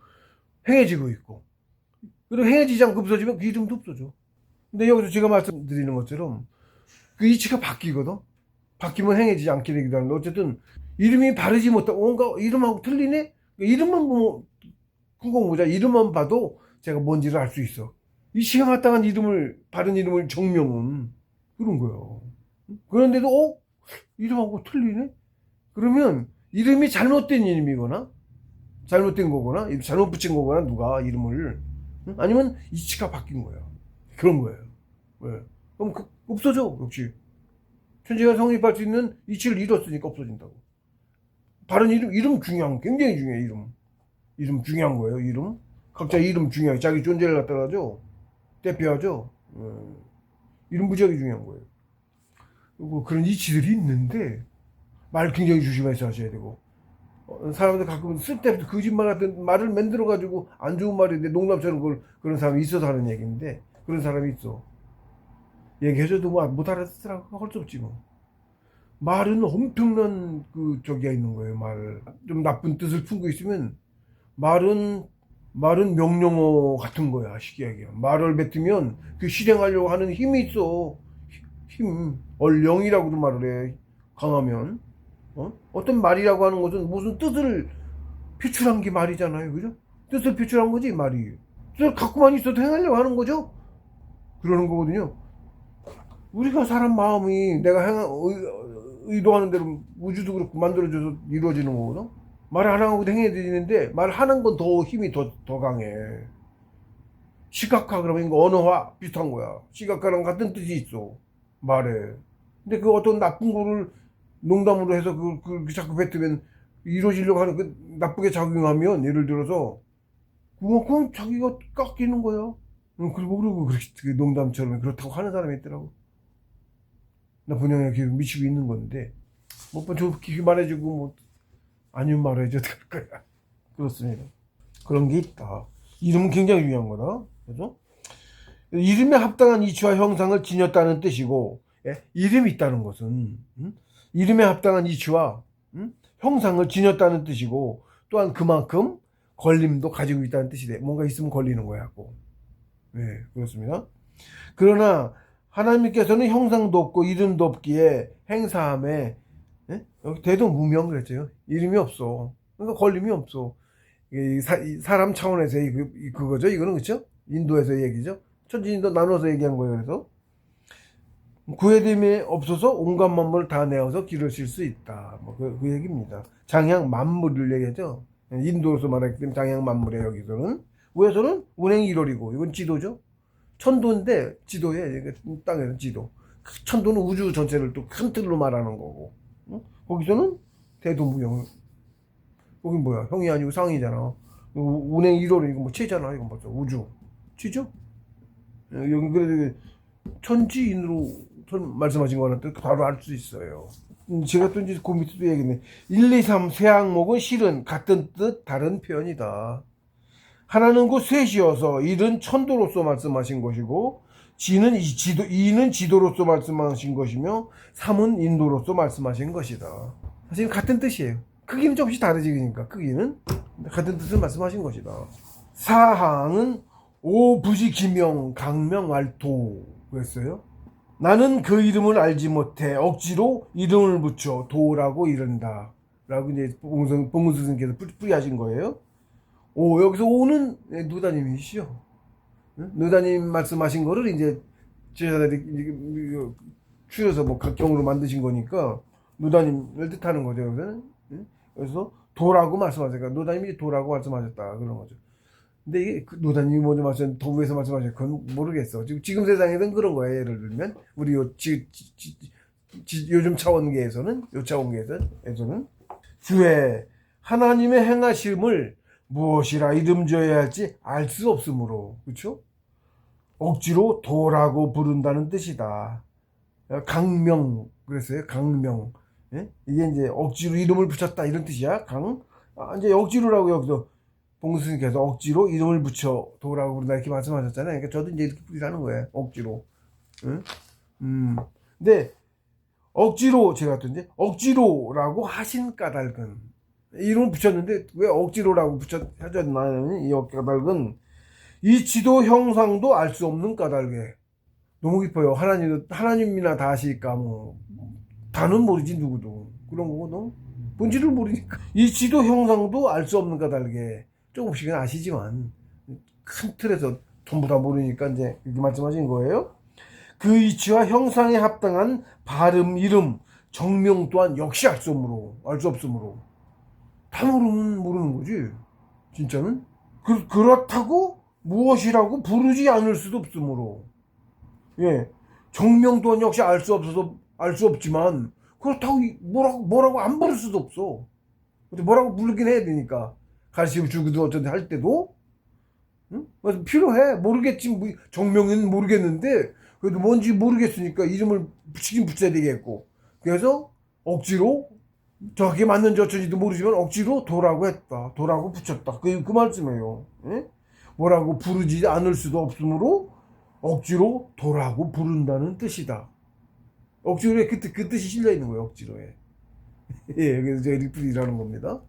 행해지고 있고, 그리고 행해지지 않고 없어지면 그 이름도 없어져. 근데 여기서 제가 말씀드리는 것처럼 그 이치가 바뀌거든. 바뀌면 행해지지 않게 되기도 하는데 어쨌든 이름이 바르지 못하고 뭔가 이름하고 틀리네? 이름만 보면 그거 보자. 이름만 봐도 제가 뭔지를 알 수 있어. 이치가 마땅한 이름을 바른 이름을 정명은 그런 거예요. 그런데도 이름하고 틀리네? 그러면 이름이 잘못된 이름이거나 잘못된 거거나 잘못 붙인 거거나 누가 이름을 아니면 이치가 바뀐 거야. 그런 거예요. 왜? 그럼 없어져. 역시 천지가 성립할 수 있는 이치를 잃었으니까 없어진다고. 바른 이름 중요한 굉장히 중요해. 이름 중요한 거예요. 이름 각자 이름 중요해. 자기 존재를 갖다가죠 대표하죠. 이름 무지하게 중요한 거예요. 그리고 그런 이치들이 있는데 말 굉장히 조심해서 하셔야 되고. 사람들 가끔 쓸데없이 거짓말 같은 말을 만들어가지고 안 좋은 말인데 농담처럼 그런 사람이 있어서 하는 얘기인데 그런 사람이 있어. 얘기해줘도 못 알아듣더라고. 할 수 없지 뭐. 말은 엄청난 저기가 있는 거예요. 말. 좀 나쁜 뜻을 품고 있으면 말은 명령어 같은 거야. 쉽게 얘기하면. 말을 뱉으면 그 실행하려고 하는 힘이 있어. 힘. 얼령이라고도 말을 해. 강하면. 어떤 말이라고 하는 것은 무슨 뜻을 표출한 게 말이잖아요. 그죠? 뜻을 표출한 거지, 말이. 뜻을 갖고만 있어도 행하려고 하는 거죠? 그러는 거거든요. 우리가 사람 마음이 내가 의도하는 대로 우주도 그렇고 만들어져서 이루어지는 거거든? 말 하나 하고 행해지는데 말하는 건 더 힘이 더 강해. 시각화 그러면 이거 언어화 비슷한 거야. 시각화랑 같은 뜻이 있어. 말에. 근데 그 어떤 나쁜 거를 농담으로 해서 자꾸 뱉으면 이루어지려고 하는 나쁘게 작용하면 예를 들어서 그건 자기가 깎이는 거야. 그리고 농담처럼 그렇다고 하는 사람이 있더라고. 나쁜 영향에 계속 미치고 있는 건데 저 깊이 말해주고 뭐 아니면 말해줘도 될 거야. 그렇습니다. 그런 게 있다. 이름은 굉장히 중요한 거다. 그죠? 이름에 합당한 이치와 형상을 지녔다는 뜻이고 이름이 있다는 것은 이름에 합당한 이치와 형상을 지녔다는 뜻이고 또한 그만큼 걸림도 가지고 있다는 뜻이 돼. 뭔가 있으면 걸리는 거야. 네, 그렇습니다. 그러나 하나님께서는 형상도 없고 이름도 없기에 행사함에 여기 대도무명 그랬죠. 이름이 없어. 그러니까 걸림이 없어. 사람 차원에서의 그거죠. 이거는 그렇죠? 인도에서 얘기죠. 천지인도 나눠서 얘기한 거예요. 그래서 구해됨이 없어서 온갖 만물을 다 내어서 기르실 수 있다. 뭐 그 얘기입니다. 장양 만물을 얘기하죠. 인도로서 말하기 때문에 장양 만물에 여기서는 위에서는 운행 1월이고 이건 지도죠. 천도인데 지도에 땅에는 지도. 천도는 우주 전체를 또 큰 틀로 말하는 거고. 거기서는 대도무형. 거긴 뭐야? 형이 아니고 상이잖아. 운행 1월이고 뭐 체잖아. 이건 뭐죠? 우주. 지죠? 여기 그래도 천지인으로 말씀하신 거는 또 바로 알 수 있어요. 제가 또 이제 그 밑에도 얘기했네. 1, 2, 3 세 항목은 실은 같은 뜻 다른 표현이다. 하나는 그 셋이어서 일은 천도로서 말씀하신 것이고 지는 이는 지도로서 말씀하신 것이며 3은 인도로서 말씀하신 것이다. 사실 같은 뜻이에요. 크기는 조금씩 다르지. 그러니까 크기는 같은 뜻을 말씀하신 것이다. 사항은 오부지 기명 강명왈도 그랬어요. 나는 그 이름을 알지 못해 억지로 이름을 붙여 도라고 이른다 라고 이제 봉은 스승께서 뿌리하신 거예요. 여기서 오는 누다님이시죠. 누다님 말씀하신 거를 이제 제자들이 추려서 뭐 각경으로 만드신 거니까 누다님을 뜻하는 거죠. 여기서는. 그래서 도라고 말씀하셨으니까 누다님이 도라고 말씀하셨다 그런 거죠. 근데 이게 노다님이 먼저 말씀, 도부에서 말씀하신 그건 모르겠어. 지금 세상에는 그런 거예요. 예를 들면 우리 요즘 차원계에서는 주에 하나님의 행하심을 무엇이라 이름 지어야 할지 알 수 없으므로 그렇죠? 억지로 도라고 부른다는 뜻이다. 강명 그랬어요. 강명. 예? 이게 이제 억지로 이름을 붙였다 이런 뜻이야. 이제 억지로라고 여기서 봉스님께서 억지로 이름을 붙여 도라고 부른다 이렇게 말씀하셨잖아요. 그러니까 저도 이제 이렇게 뿌리라는 거예요. 억지로. 응? 근데 억지로 제가 또 이제 억지로라고 하신 까닭은 이름을 붙였는데 왜 억지로라고 하셨나요? 이 까닭은 이 지도 형상도 알 수 없는 까닭에 너무 깊어요. 하나님이나 다 아실까 뭐 다는 모르지 누구도 그런 거거든. 본질을 모르니까 이 지도 형상도 알 수 없는 까닭에 조금씩은 아시지만 큰 틀에서 전부 다 모르니까 이제 이렇게 말씀하신 거예요. 그 이치와 형상에 합당한 발음, 이름, 정명 또한 역시 알 수 없으므로 다 모르는 거지. 진짜는 그렇다고 무엇이라고 부르지 않을 수도 없으므로 정명 또한 역시 알 수 없지만 그렇다고 뭐라고 안 부를 수도 없어. 뭐라고 부르긴 해야 되니까. 가르침 주기도 어쩐지 할 때도 필요해. 모르겠지. 정명은 모르겠는데 그래도 뭔지 모르겠으니까 이름을 붙이긴 붙여야 되겠고 그래서 억지로 정확히 맞는지 어쩐지도 모르지만 억지로 도라고 했다. 도라고 붙였다. 그 말씀이에요. 뭐라고 부르지 않을 수도 없으므로 억지로 도라고 부른다는 뜻이다. 억지로에 그 뜻이 실려 있는 거예요. 억지로에. 그래서 제가 리플이라는 겁니다.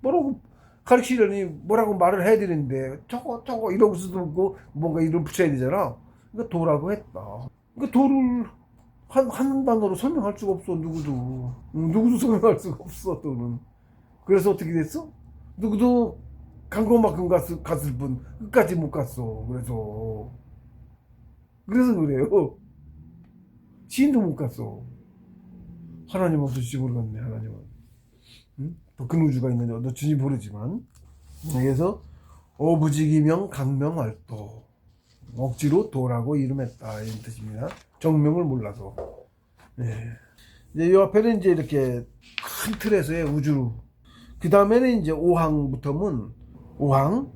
뭐라고 가르치려니 뭐라고 말을 해야 되는데 저거 이러고 수도 없고 뭔가 이름 붙여야 되잖아. 그러니까 도라고 했다. 그러니까 도를 한 단어로 설명할 수가 없어. 누구도 설명할 수가 없어. 도는. 그래서 어떻게 됐어? 누구도 강고만큼 갔을 뿐 끝까지 못 갔어. 그래서 그래요. 시인도 못 갔어. 하나님 없으실지 모르겠네. 하나님은. 큰 우주가 있는지 어떻지 모르지만 그래서 오부지기명 강명활도 억지로 도라고 이름했다 이런 뜻입니다. 정명을 몰라서. 이제 이 앞에는 이제 이렇게 큰 틀에서의 우주. 그 다음에는 이제 5항부터는 5항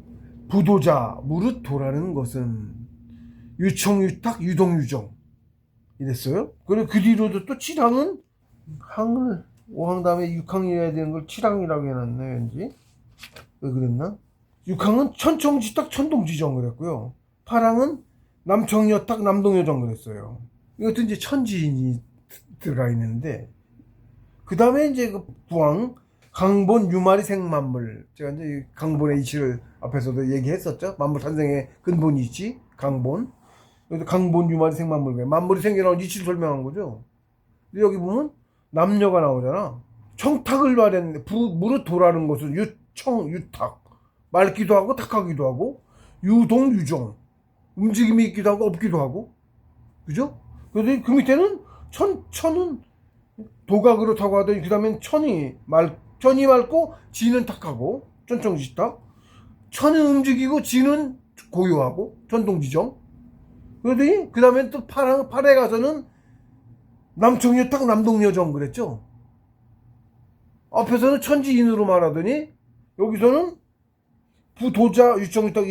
부도자 무릇 도라는 것은 유청유탁 유동유정 이랬어요. 그리고 그 뒤로도 또 7항은 항을 5항 다음에 6항이어야 되는 걸 7항이라고 해놨네. 왠지 왜 그랬나? 6항은 천청지탁 천동지정 그랬고요. 8항은 남청여탁 남동여정 그랬어요. 이것도 이제 천지인이 들어가 있는데 그 다음에 이제 그 9항 강본 유마리 생만물. 제가 이제 강본의 이치를 앞에서도 얘기했었죠. 만물 탄생의 근본 이치 강본. 그래서 강본 유마리 생만물. 만물이 생겨나온 이치를 설명한 거죠. 근데 여기 보면 남녀가 나오잖아. 청탁을 말했는데 무릇 도라는 것은 유청 유탁 맑기도 하고 탁하기도 하고 유동 유정 움직임이 있기도 하고 없기도 하고, 그죠? 그런데 그 밑에는 천은 도각으로 타고 하더니 그 다음엔 천이 맑고 지는 탁하고 천청지탁. 천은 움직이고 지는 고요하고 천동지정. 그러더니 그 다음엔 또 팔에 가서는 남청여탁 남동여정 그랬죠. 앞에서는 천지인으로 말하더니 여기서는 부도자 유청탁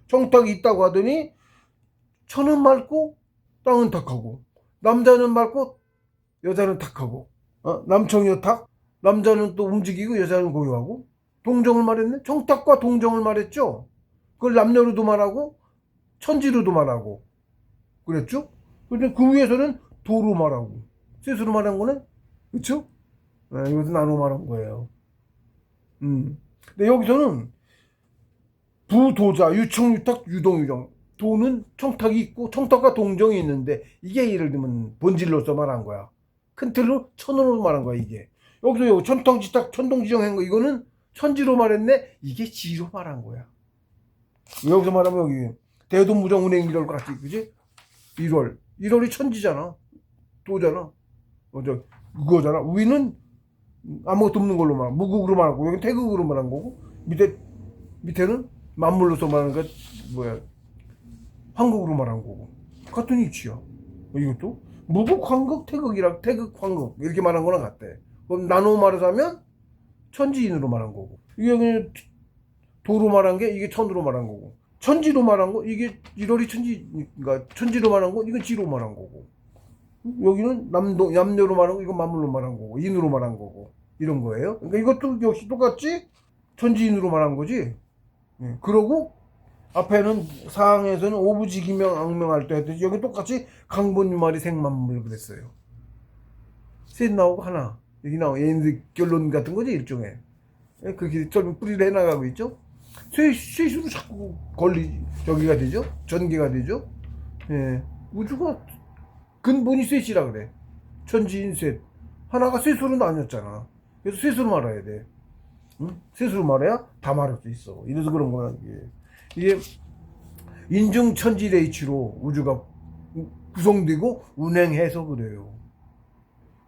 정탁이 있다고 하더니 천은 맑고 땅은 탁하고 남자는 맑고 여자는 탁하고 남청여탁 남자는 또 움직이고 여자는 고요하고 동정을 말했네. 정탁과 동정을 말했죠. 그걸 남녀로도 말하고 천지로도 말하고 그랬죠. 근데 그 위에서는 도로 말하고 셋으로 말한 거네. 그렇죠? 네, 이것도 나눠 말한 거예요. 근데 여기서는 부도자 유청유탁 유동유정 도는 청탁이 있고 청탁과 동정이 있는데 이게 예를 들면 본질로서 말한 거야. 큰 틀로 천으로 말한 거야 이게. 여기서 천통지탁 천동지정한 거 이거는 천지로 말했네. 이게 지로 말한 거야. 여기서 말하면 여기 대동무정 운행 1월 같이 그지? 1월이 천지잖아. 도잖아. 그거잖아. 위는 아무것도 없는 걸로 말하고 무극으로 말하고 여기 태극으로 말한 거고 밑에는 만물로서 말하는 거 뭐야 황극으로 말한 거고 같은 이치야. 이것도 무극 황극 태극이랑 태극 황극 이렇게 말한 거랑 같대. 그럼 나눠 말하자면 천지인으로 말한 거고 이게 그냥 도로 말한 게 이게 천으로 말한 거고 천지로 말한 거 이게 1월이 천지니까 천지로 말한 거 이건 지로 말한 거고 여기는 남녀로 말한 거 이건 만물로 말한 거고 인으로 말한 거고 이런 거예요. 그러니까 이것도 역시 똑같이 천지인으로 말한 거지. 그러고 앞에는 사항에서는 오부지기명 악명할 때 했듯이 여기 똑같이 강본유말이 생만물 그랬어요. 셋 나오고 하나 여기 나오고 얘네들 결론 같은 거지 일종의. 그렇게 좀 뿌리를 해나가고 있죠. 셋으로 자꾸 저기가 되죠. 전개가 되죠. 예. 우주가 근본이 셋이라 그래. 천지인 셋. 하나가 셋으로 나뉘었잖아. 그래서 셋으로 말해야 돼. 응? 셋으로 말해야 다 말할 수 있어. 이래서 그런 거야. 이게 인중천지레이치로 우주가 구성되고 운행해서 그래요.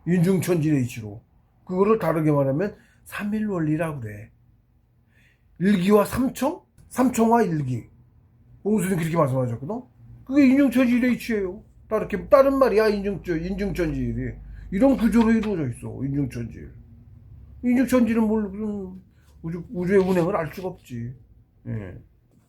인중천지레이치로. 그거를 다르게 말하면 삼일원리라고 그래. 일기와 삼청? 삼청과 일기. 공수는 그렇게 말씀하셨거든. 그게 인중천지레이치예요. 다른 말이야. 인중천지일이. 이런 구조로 이루어져 있어. 인중천지일. 인중천지는 물론 우주의 운행을 알 수가 없지. 예.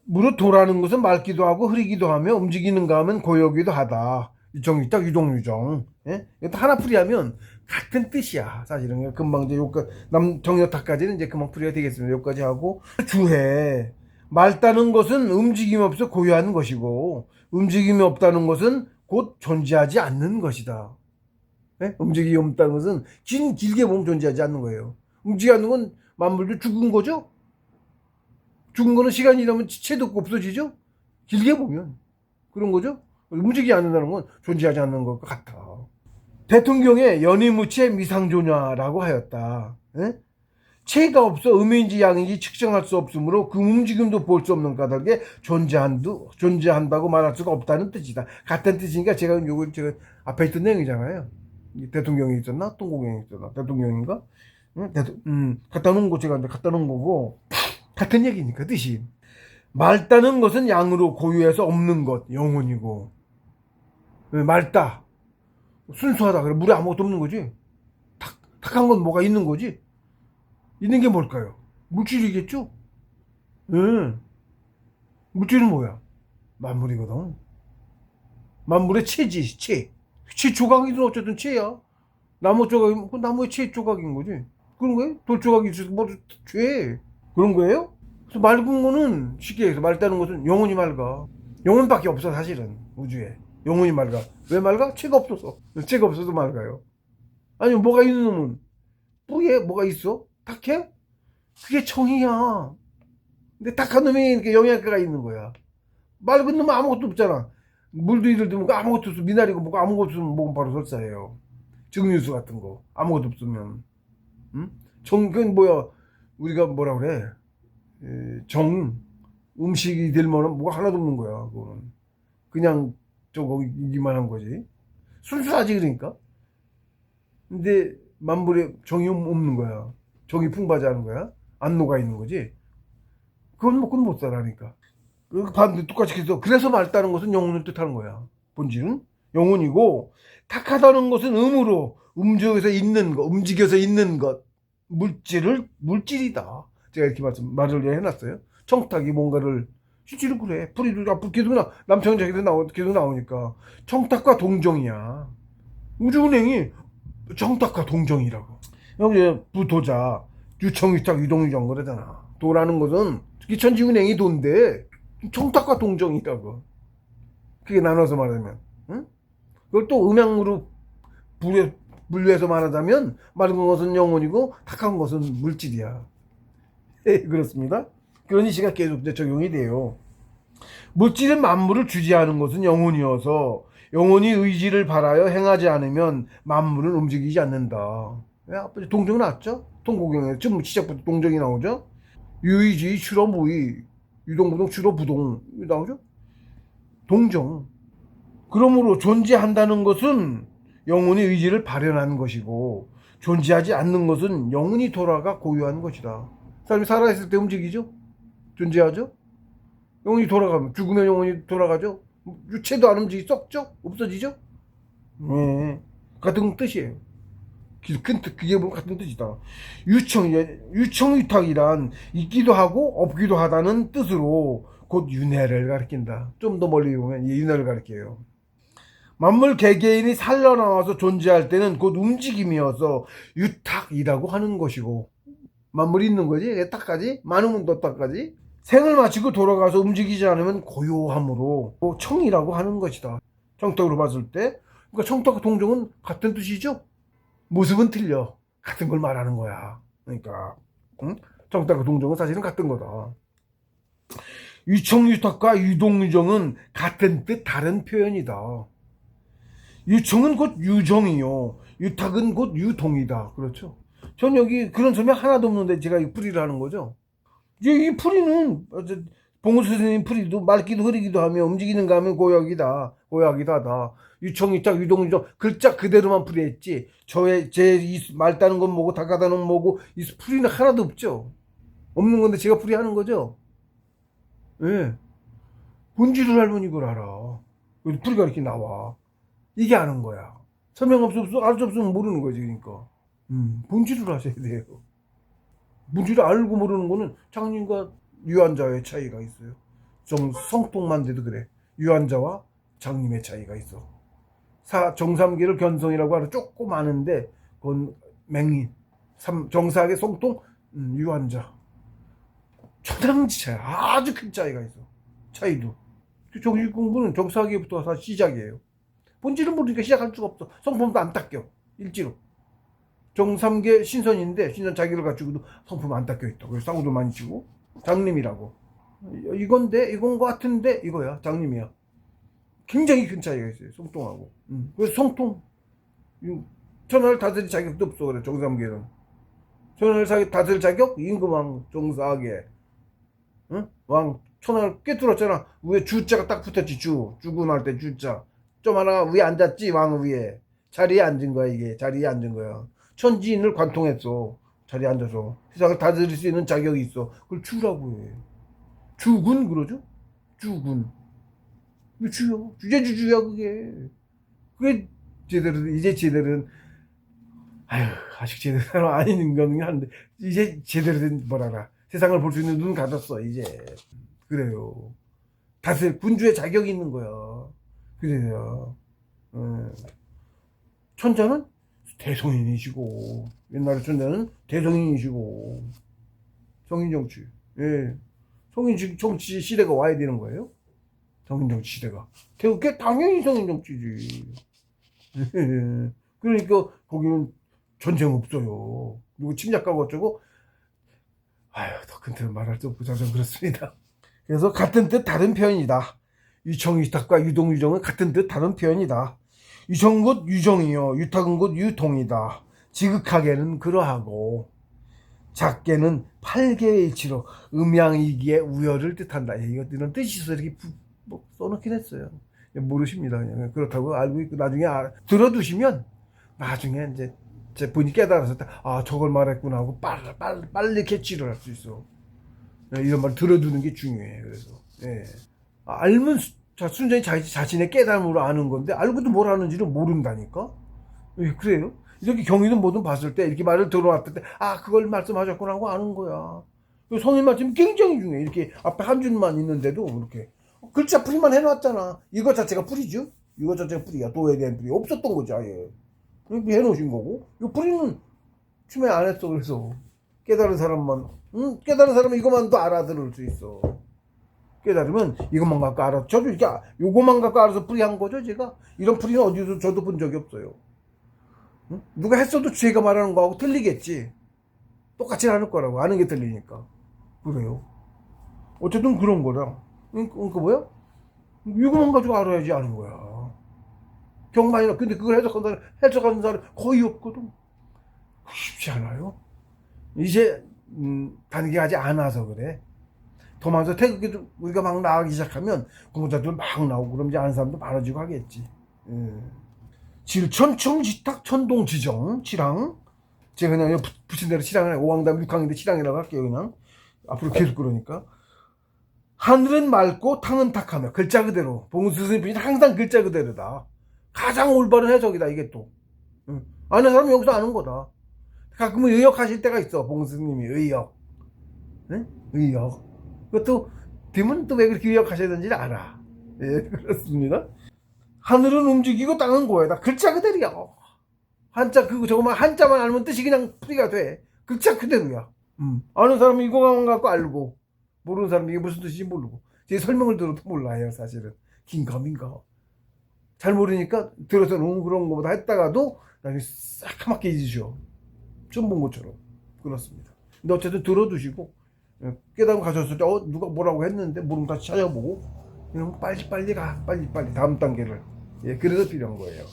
무릇 도라는 것은 맑기도 하고 흐리기도 하며 움직이는가 하면 고요기도 하다. 유청유탁 유동유정. 예? 이것도 하나풀이 하면 같은 뜻이야. 사실은 금방 이제 여기까지 남정여탁까지는 이제 그만 풀이가 되겠습니다. 여기까지 하고 주해 맑다는 것은 움직임이 없어 고요한 것이고 움직임이 없다는 것은 곧 존재하지 않는 것이다. 예? 움직임이 없다는 것은 길게 보면 존재하지 않는 거예요. 움직이지 않는 건 만물도 죽은 거죠. 죽은 거는 시간이 지나면 지체도 없고 없어지죠. 길게 보면 그런 거죠. 움직이지 않는다는 건 존재하지 않는 것과 같아. 대통령의 연희무체 미상조냐라고 하였다. 에? 체가 없어 음인지 양인지 측정할 수 없으므로 그 움직임도 볼 수 없는 까닭에 존재한다고 말할 수가 없다는 뜻이다. 같은 뜻이니까 제가 앞에 있던 내용이잖아요. 대통령이 있었나? 동공이 있었나? 대통령인가? 갖다 놓은 거 제가 이제 갖다 놓은 거고 같은 얘기니까 뜻이 맑다는 것은 양으로 고유해서 없는 것 영혼이고 맑다 순수하다 그래 물에 아무것도 없는 거지 탁한 건 뭐가 있는 거지 있는 게 뭘까요? 물질이겠죠? 물질은 뭐야? 만물이거든. 만물의 체지 체 조각이든 어쨌든 체야. 나무 조각이면 그 나무의 체 조각인 거지. 그런 거예요? 돌 조각이 있어서 뭐 죄 그런 거예요? 그래서 맑은 거는 쉽게 해서 맑다는 것은 영혼이 맑아. 영혼밖에 없어 사실은 우주에. 영혼이 맑아. 왜 맑아? 체가 없어서. 체가 없어서 맑아요. 아니 뭐가 있는 놈은 뿌리에 뭐가 있어? 탁해? 그게 청이야. 근데 탁한 놈이 이렇게 영양가가 있는 거야. 맑은 놈은 아무것도 없잖아. 물도 예를 들면 아무것도 없어. 미나리고 뭐가 아무것도 없으면 먹으면 바로 설사해요. 증류수 같은 거. 아무것도 없으면. 응? 그건 뭐야. 우리가 뭐라 그래. 음식이 될 만한 뭐가 하나도 없는 거야. 그거는. 그냥 저거기만 한 거지. 순수하지 그러니까. 근데 만물에 정이 없는 거야. 정이 풍부하지 않은 거야. 안 녹아 있는 거지. 그건 먹고는 못 살아니까. 그 반대 똑같이 해서 그래서 맑다는 것은 영혼을 뜻하는 거야. 본질은 영혼이고 탁하다는 것은 음으로 움직여서 있는 것 물질이다. 제가 이렇게 말을 해놨어요. 청탁이 뭔가를 실제로 그래. 풀이도 앞으로 계속 계속 나오니까 청탁과 동정이야. 우주은행이 청탁과 동정이라고. 여기 부도자 유청유탁 유동유정 그러잖아. 도라는 것은 천지은행이 돈데 청탁과 동정이라고. 그게 나눠서 말하면, 응? 그걸 또 음양으로 분류해서 말하자면 맑은 것은 영혼이고 탁한 것은 물질이야. 그렇습니다. 그런 이시가 계속 적용이 돼요. 물질은 만물을 주지하는 것은 영혼이어서 영혼이 의지를 발하여 행하지 않으면 만물은 움직이지 않는다. 동정 나왔죠? 통고경에 지금 시작부터 동정이 나오죠? 유의지 추로 무의 유동부동 추로 부동 나오죠? 동정. 그러므로 존재한다는 것은 영혼이 의지를 발현한 것이고 존재하지 않는 것은 영혼이 돌아가 고유한 것이다. 사람이 살아있을 때 움직이죠? 존재하죠? 영혼이 돌아가면 죽으면 영혼이 돌아가죠? 유체도 안 움직이 썩죠? 없어지죠? 네. 같은 뜻이에요. 큰 뜻, 그게 뭐 같은 뜻이다. 유청유탁이란 있기도 하고 없기도 하다는 뜻으로 곧 윤회를 가리킨다. 좀 더 멀리 보면 윤회를 가리켜요. 만물 개개인이 살려나와서 존재할 때는 곧 움직임이어서 유탁이라고 하는 것이고 만물이 있는 거지. 딱까지 많으면 덕까지 생을 마치고 돌아가서 움직이지 않으면 고요함으로 청이라고 하는 것이다. 청탁으로 봤을 때 그러니까 청탁과 동정은 같은 뜻이죠. 모습은 틀려. 같은 걸 말하는 거야. 그러니까 응? 청탁과 동정은 사실은 같은 거다. 유청유탁과 유동유정은 같은 뜻 다른 표현이다. 유청은 곧 유정이요. 유탁은 곧 유동이다. 그렇죠. 전 여기 그런 설명 하나도 없는데 제가 이 풀이를 하는 거죠. 이 풀이는 봉우 선생님 풀이도 맑기도 흐리기도 하며 움직이는가 하면 고약이다 하다. 유청유탁 유동유정 글자 그대로만 풀이했지. 제 맑다는 건 뭐고 탁하다는 건 뭐고 이 풀이는 하나도 없죠. 없는 건데 제가 풀이하는 거죠. 예. 네. 본질을 알면 이걸 알아. 풀이가 이렇게 나와. 이게 아는 거야. 설명 알 수 없으면 모르는 거지, 그러니까. 본질을 아셔야 돼요. 본질을 알고 모르는 거는 장님과 유한자의 차이가 있어요. 좀 성통만 돼도 그래. 유한자와 장님의 차이가 있어. 정삼계를 견성이라고 하는 조금 아는데, 그건 맹인. 정사계 성통, 유한자. 천양지 차이. 아주 큰 차이가 있어. 차이도. 정식 공부는 정사계부터 다 시작이에요. 본질은 모르니까 시작할 수가 없어. 성품도 안 닦여. 일지로. 정삼계 신선인데 신선 자기를 갖추고도 성품 안 닦여 있다. 그래서 싸우도 많이 치고 장님이라고. 이건 거 같은데 이거야. 장님이야. 굉장히 큰 차이가 있어요. 성통하고. 그래서 성통. 천하를 다스릴 자격도 없어. 그래. 정삼계는. 천하를 다스릴 자격? 임금왕 정사계. 응? 왕 천하를 꿰뚫었잖아. 위에 주자가 딱 붙었지. 주군할 때 주자. 좀 하나 위에 앉았지. 왕 위에. 자리에 앉은 거야 이게. 자리에 앉은 거야. 천지인을 관통했어. 자리에 앉아서. 세상을 다스릴 수 있는 자격이 있어. 그걸 주라고 해. 주군 그러죠? 주군. 주요. 주제주주야 그게. 그게 이제 제대로 아직 제대로 아닌 거는 한데 이제 제대로 된 뭐라나. 세상을 볼 수 있는 눈 가졌어 이제. 그래요. 군주의 자격이 있는 거야. 그래요. 천자는 대성인이시고 옛날에 천자는 대성인이시고 성인정치. 예. 성인정치 시대가 와야 되는 거예요. 성인정치 시대가. 그게 당연히 성인정치지. 그러니까 거기는 전쟁 없어요. 누구 침략가고 어쩌고. 아유, 더 큰 뜻은 말할 수 없고 좀 그렇습니다. 그래서 같은 뜻 다른 표현이다. 유청유탁과 유동유정은 같은 뜻 다른 표현이다. 유청은 곧 유정이요. 유탁은 곧 유통이다. 지극하게는 그러하고 작게는 팔계의 일치로 음양이기에 우열을 뜻한다. 이런 뜻이 있어 이렇게 써놓긴 했어요. 모르십니다. 그냥 그렇다고 알고 있고 나중에 들어두시면 나중에 이제 본인이 깨달아서 저걸 말했구나 하고 빨리 캐치를 할 수 있어. 이런 말 들어두는 게 중요해. 그래서 예. 알면 순전히 자신의 깨달음으로 아는 건데 알고도 뭘 하는지를 모른다니까. 예, 그래요. 이렇게 경위든 뭐든 봤을 때 이렇게 말을 들어왔을 때 그걸 말씀하셨구나 하고 아는 거야. 성인 말씀이 굉장히 중요해. 이렇게 앞에 한 줄만 있는데도 이렇게 글자 풀이만 해놨잖아. 이거 자체가 풀이죠. 이거 자체가 풀이야. 도에 대한 풀이 없었던 거지 아예. 이렇게 해놓으신 거고 이 풀이는 처음에 안 했어. 그래서 깨달은 사람만 깨달은 사람은 이것만도 알아들을 수 있어. 깨달으면 이것만 갖고 알아. 저도 이렇게 요것만 갖고 알아서 풀이한 거죠. 제가 이런 풀이는 어디서 저도 본 적이 없어요. 누가 했어도 제가 말하는 거하고 틀리겠지. 똑같이 않을 거라고. 아는 게 틀리니까. 그래요. 어쨌든 그런 거라. 그러니까 뭐야? 이것만 가지고 알아야지 아는 거야. 경만이나. 근데 그걸 해석하는 사람 거의 없거든. 쉽지 않아요. 이제 단계하지 않아서 그래. 더 많아서 태극기도 우리가 막 나가기 시작하면 공자들 막 나오고 그럼 이제 아는 사람도 많아지고 하겠지. 질천청지탁 천동지정 칠항. 제가 그냥 붙인 대로 칠항을 오왕다음 6항인데 칠항이라고 할게요. 그냥 앞으로 계속 그러니까. 하늘은 맑고 탕은 탁하며. 글자 그대로 봉수 스님이 항상 글자 그대로다. 가장 올바른 해석이다 이게 또. 아는 사람이 여기서 아는 거다. 가끔은 의역하실 때가 있어. 봉수 스님이 의역. 응? 의역. 그것도 되면 또 왜 그렇게 의역하셔야 되는지를 알아. 예, 그렇습니다. 하늘은 움직이고 땅은 고야다. 글자 그대로야. 한자 저거만 한자만 알면 뜻이 그냥 풀이가 돼. 글자 그대로야. 아는 사람은 이거만 갖고 알고 모르는 사람은 이게 무슨 뜻인지 모르고 제 설명을 들어도 몰라요 사실은. 긴가민가 잘 모르니까 들어서 그런 거보다 했다가도 나중에 새까맣게 잊으셔. 처음 본 것처럼. 그렇습니다. 근데 어쨌든 들어두시고 깨달음 가셨을 때 누가 뭐라고 했는데 모르면 다시 찾아보고 이러면 빨리 가. 빨리 다음 단계를. 예, 그래서 필요한 거예요.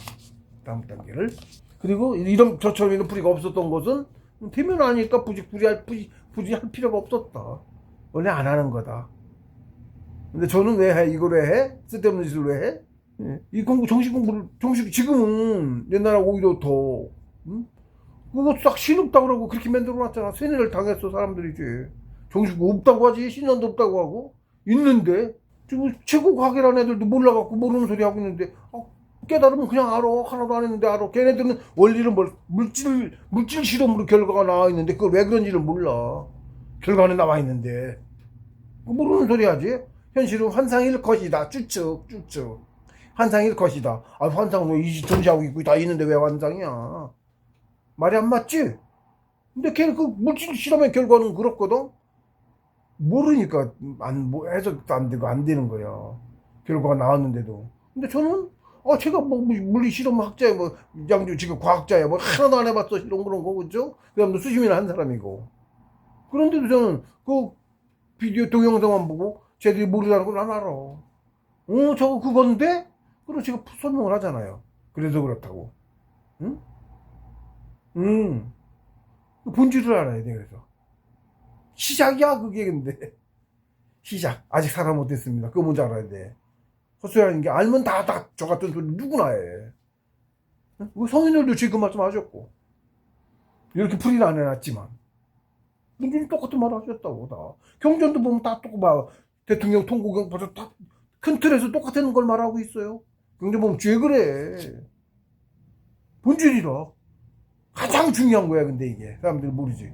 다음 단계를. 그리고 저처럼 이런 풀이가 없었던 것은 되면 아니까 굳이 할 필요가 없었다. 원래 안 하는 거다. 근데 저는 왜 해? 이걸 왜 해? 쓸데없는 짓을 왜 해? 예. 이 정식 공부를 지금은 옛날하고 오히려 더 그거 싹 신없다 그러고 그렇게 만들어 놨잖아. 세뇌를 당했어 사람들이지. 정식 없다고 하지. 신년도 없다고 하고 있는데 지금 최고 과학이라는 애들도 몰라갖고 모르는 소리 하고 있는데 깨달으면 그냥 알아. 하나도 안 했는데 알아. 걔네들은 원리는 물질 실험으로 결과가 나와 있는데 그걸 왜 그런지를 몰라. 결과는 나와 있는데 모르는 소리 하지. 현실은 환상일 것이다. 추측. 환상일 것이다. 환상은 왜 전시하고 있고 다 있는데 왜 환상이야. 말이 안 맞지? 근데 걔는 그 물질 실험의 결과는 그렇거든. 모르니까 해석도 안 되고 안 되는 거야. 결과가 나왔는데도. 근데 저는 제가 물리 실험 학자야, 양주 지금 과학자야, 하나도 안 해봤어 이런 그런 거 그죠? 그다음에 수십이나 한 사람이고. 그런데도 저는 그 비디오 동영상만 보고 쟤들이 모르다는 걸 난 알아. 저거 그건데? 그리고 제가 설명을 하잖아요. 그래서 그렇다고. 응? 본질을 알아야 돼. 그래서 시작이야 그게. 근데 시작 아직 살아 못했습니다. 그거 먼저 알아야 돼. 헛소리하는 게 알면 다 저 같은 소리 누구나 해. 성인들도 지금 말씀 하셨고 이렇게 풀이는 안 해놨지만 문준이 똑같은 말 하셨다고. 다 경전도 보면 다 똑같아. 대통령 통고경 벌써 다 큰 틀에서 똑같은 걸 말하고 있어요. 경전 보면 왜 그래. 본질이라 가장 중요한 거야. 근데 이게 사람들이 모르지.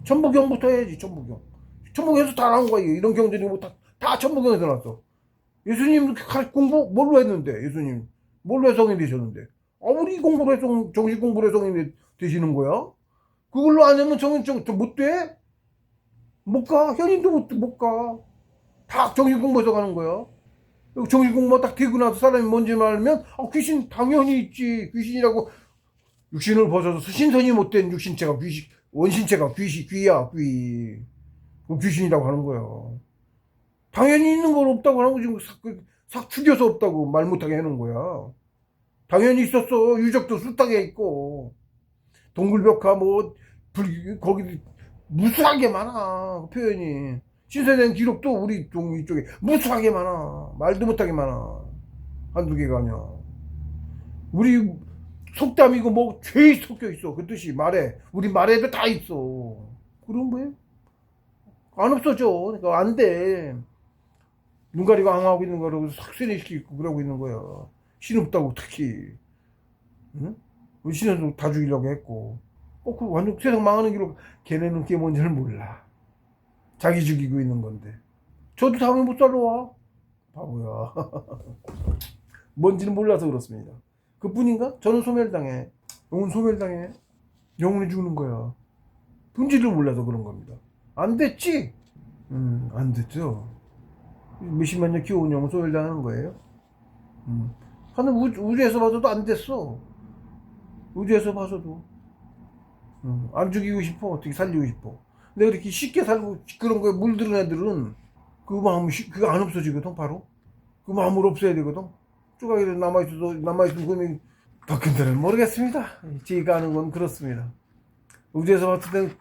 천부경부터 해야지. 천부경에서 다 나온 거야. 이런 경전이 다 천부경에서 나왔어. 예수님 공부 뭘로 했는데? 예수님 뭘로 해성이 되셨는데? 우리 공부로 해성, 정식 공부로 해성이 되시는 거야? 그걸로 안 하면 못 돼? 못 가. 현인도 못 가. 다 정식 공부해서 가는 거야. 정식 공부 딱 되고 나서 사람이 뭔지 말하면 귀신 당연히 있지. 귀신이라고 육신을 벗어서 신선이 못된 육신체가 원신체가 귀야. 귀신이라고 하는 거야. 당연히 있는 건 없다고 하는 거 지금 싹 죽여서 없다고 말 못하게 해놓은 거야. 당연히 있었어. 유적도 숱하게 있고 동굴벽화 거기 무수하게 많아. 표현이 신세된 기록도 우리 이쪽에 무수하게 많아. 말도 못하게 많아. 한두 개가 아니야. 우리 속담이고 뭐 죄에 섞여 있어. 그 뜻이 말에. 우리 말에도 다 있어. 그럼 왜? 안 없어져. 그러니까 안 돼. 눈 가리고 앙하고 있는 거라고 삭신시키고 그러고 있는 거야. 신 없다고 특히. 응? 신은 다 죽이려고 했고. 그 완전 세상 망하는 길로 걔네는 그게 뭔지를 몰라. 자기 죽이고 있는 건데. 저도 다음에 못 살아와. 바보야. 뭔지는 몰라서 그렇습니다. 그뿐인가? 저는 소멸당해. 영혼 소멸당해. 영혼이 죽는 거야. 본질을 몰라서 그런 겁니다. 안 됐지? 안 됐죠. 몇십만 년 키워온 영혼 소멸당하는 거예요. 하늘 우주에서 봐서도 안 됐어. 우주에서 봐서도. 안 죽이고 싶어. 어떻게 살리고 싶어. 근데 그렇게 쉽게 살고 그런 거에 물들은 애들은 그 마음이 그거 안 없어지거든. 바로 그 마음을 없애야 되거든. 조각이라도 남아있으면 그러면 더 큰 데는 모르겠습니다. 제가 아는 건 그렇습니다. 우주에서 봤을 땐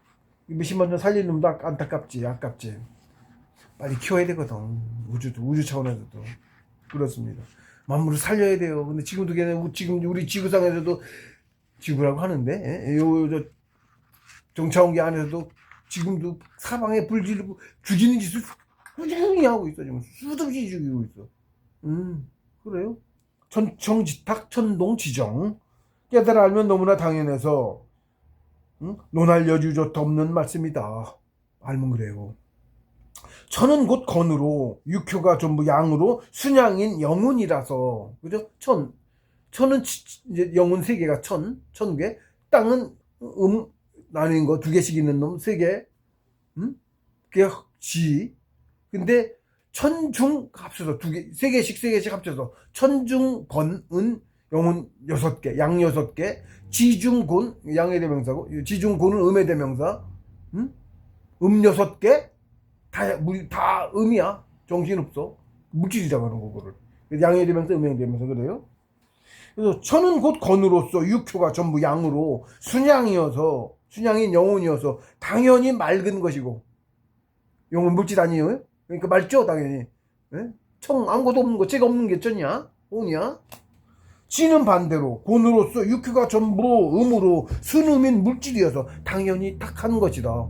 몇십만 년 살리는 놈도 안타깝지. 아깝지. 빨리 키워야 되거든. 우주 차원에서도 그렇습니다. 만물을 살려야 돼요. 근데 지금도 걔네 지금 우리 지구상에서도 지구라고 하는데 저 정차원기 안에서도 지금도 사방에 불 지르고 죽이는 짓을 꾸준히 하고 있어. 지금 수도 없이 죽이고 있어. 그래요? 천청지탁 천동지정 깨달아 알면 너무나 당연해서 논할 여지조차 없는 말씀이다. 알면 그래요. 천은 곧 건으로 육효가 전부 양으로 순양인 영운이라서 그죠? 천은 이제 영운 세 개가 천 개. 땅은 나뉜 거 두 개씩 있는 놈 세 개. 그게 지. 근데 천중 합쳐서 세 개씩 합쳐서 천중 건은 영운 6개, 양 6개, 지중곤 양의 대명사고 지중곤은 음의 대명사. 6개 다 음이야. 정신없어. 물질이라고 하는 거거를. 양의 대명사, 음의 대명사 그래요. 그래서 천은 곧 건으로서 육효가 전부 양으로 순양이어서 순양인 영혼이어서 당연히 맑은 것이고 영혼 물질 아니에요? 그러니까 맑죠 당연히. 예? 아무것도 없는 거 죄가 없는 게 천이야? 혼이야? 지는 반대로 곤으로서 육효가 전부 음으로 순음인 물질이어서 당연히 탁한 것이다.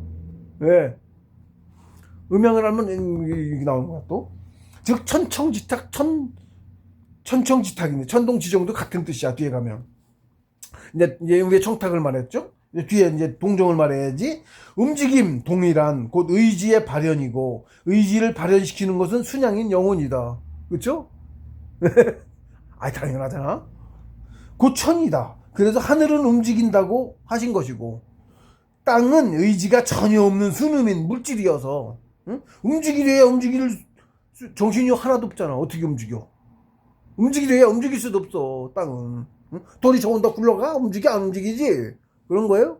왜? 음양을 하면 이게 나오는 거야 또. 즉 천청지탁 천청지탁인데 천동지정도 같은 뜻이야. 뒤에 가면 이제 우리 청탁을 말했죠. 뒤에 이제 동정을 말해야지. 움직임 동일한 곧 의지의 발현이고 의지를 발현시키는 것은 순양인 영혼이다. 그렇죠? 아 당연하잖아. 곧 천이다. 그래서 하늘은 움직인다고 하신 것이고 땅은 의지가 전혀 없는 순음인 물질이어서 움직이려야 움직일 정신이 하나도 없잖아. 어떻게 움직여? 움직이려야 움직일 수도 없어. 땅은 돌이 저 온다 굴러가? 움직여? 안 움직이지? 그런 거예요.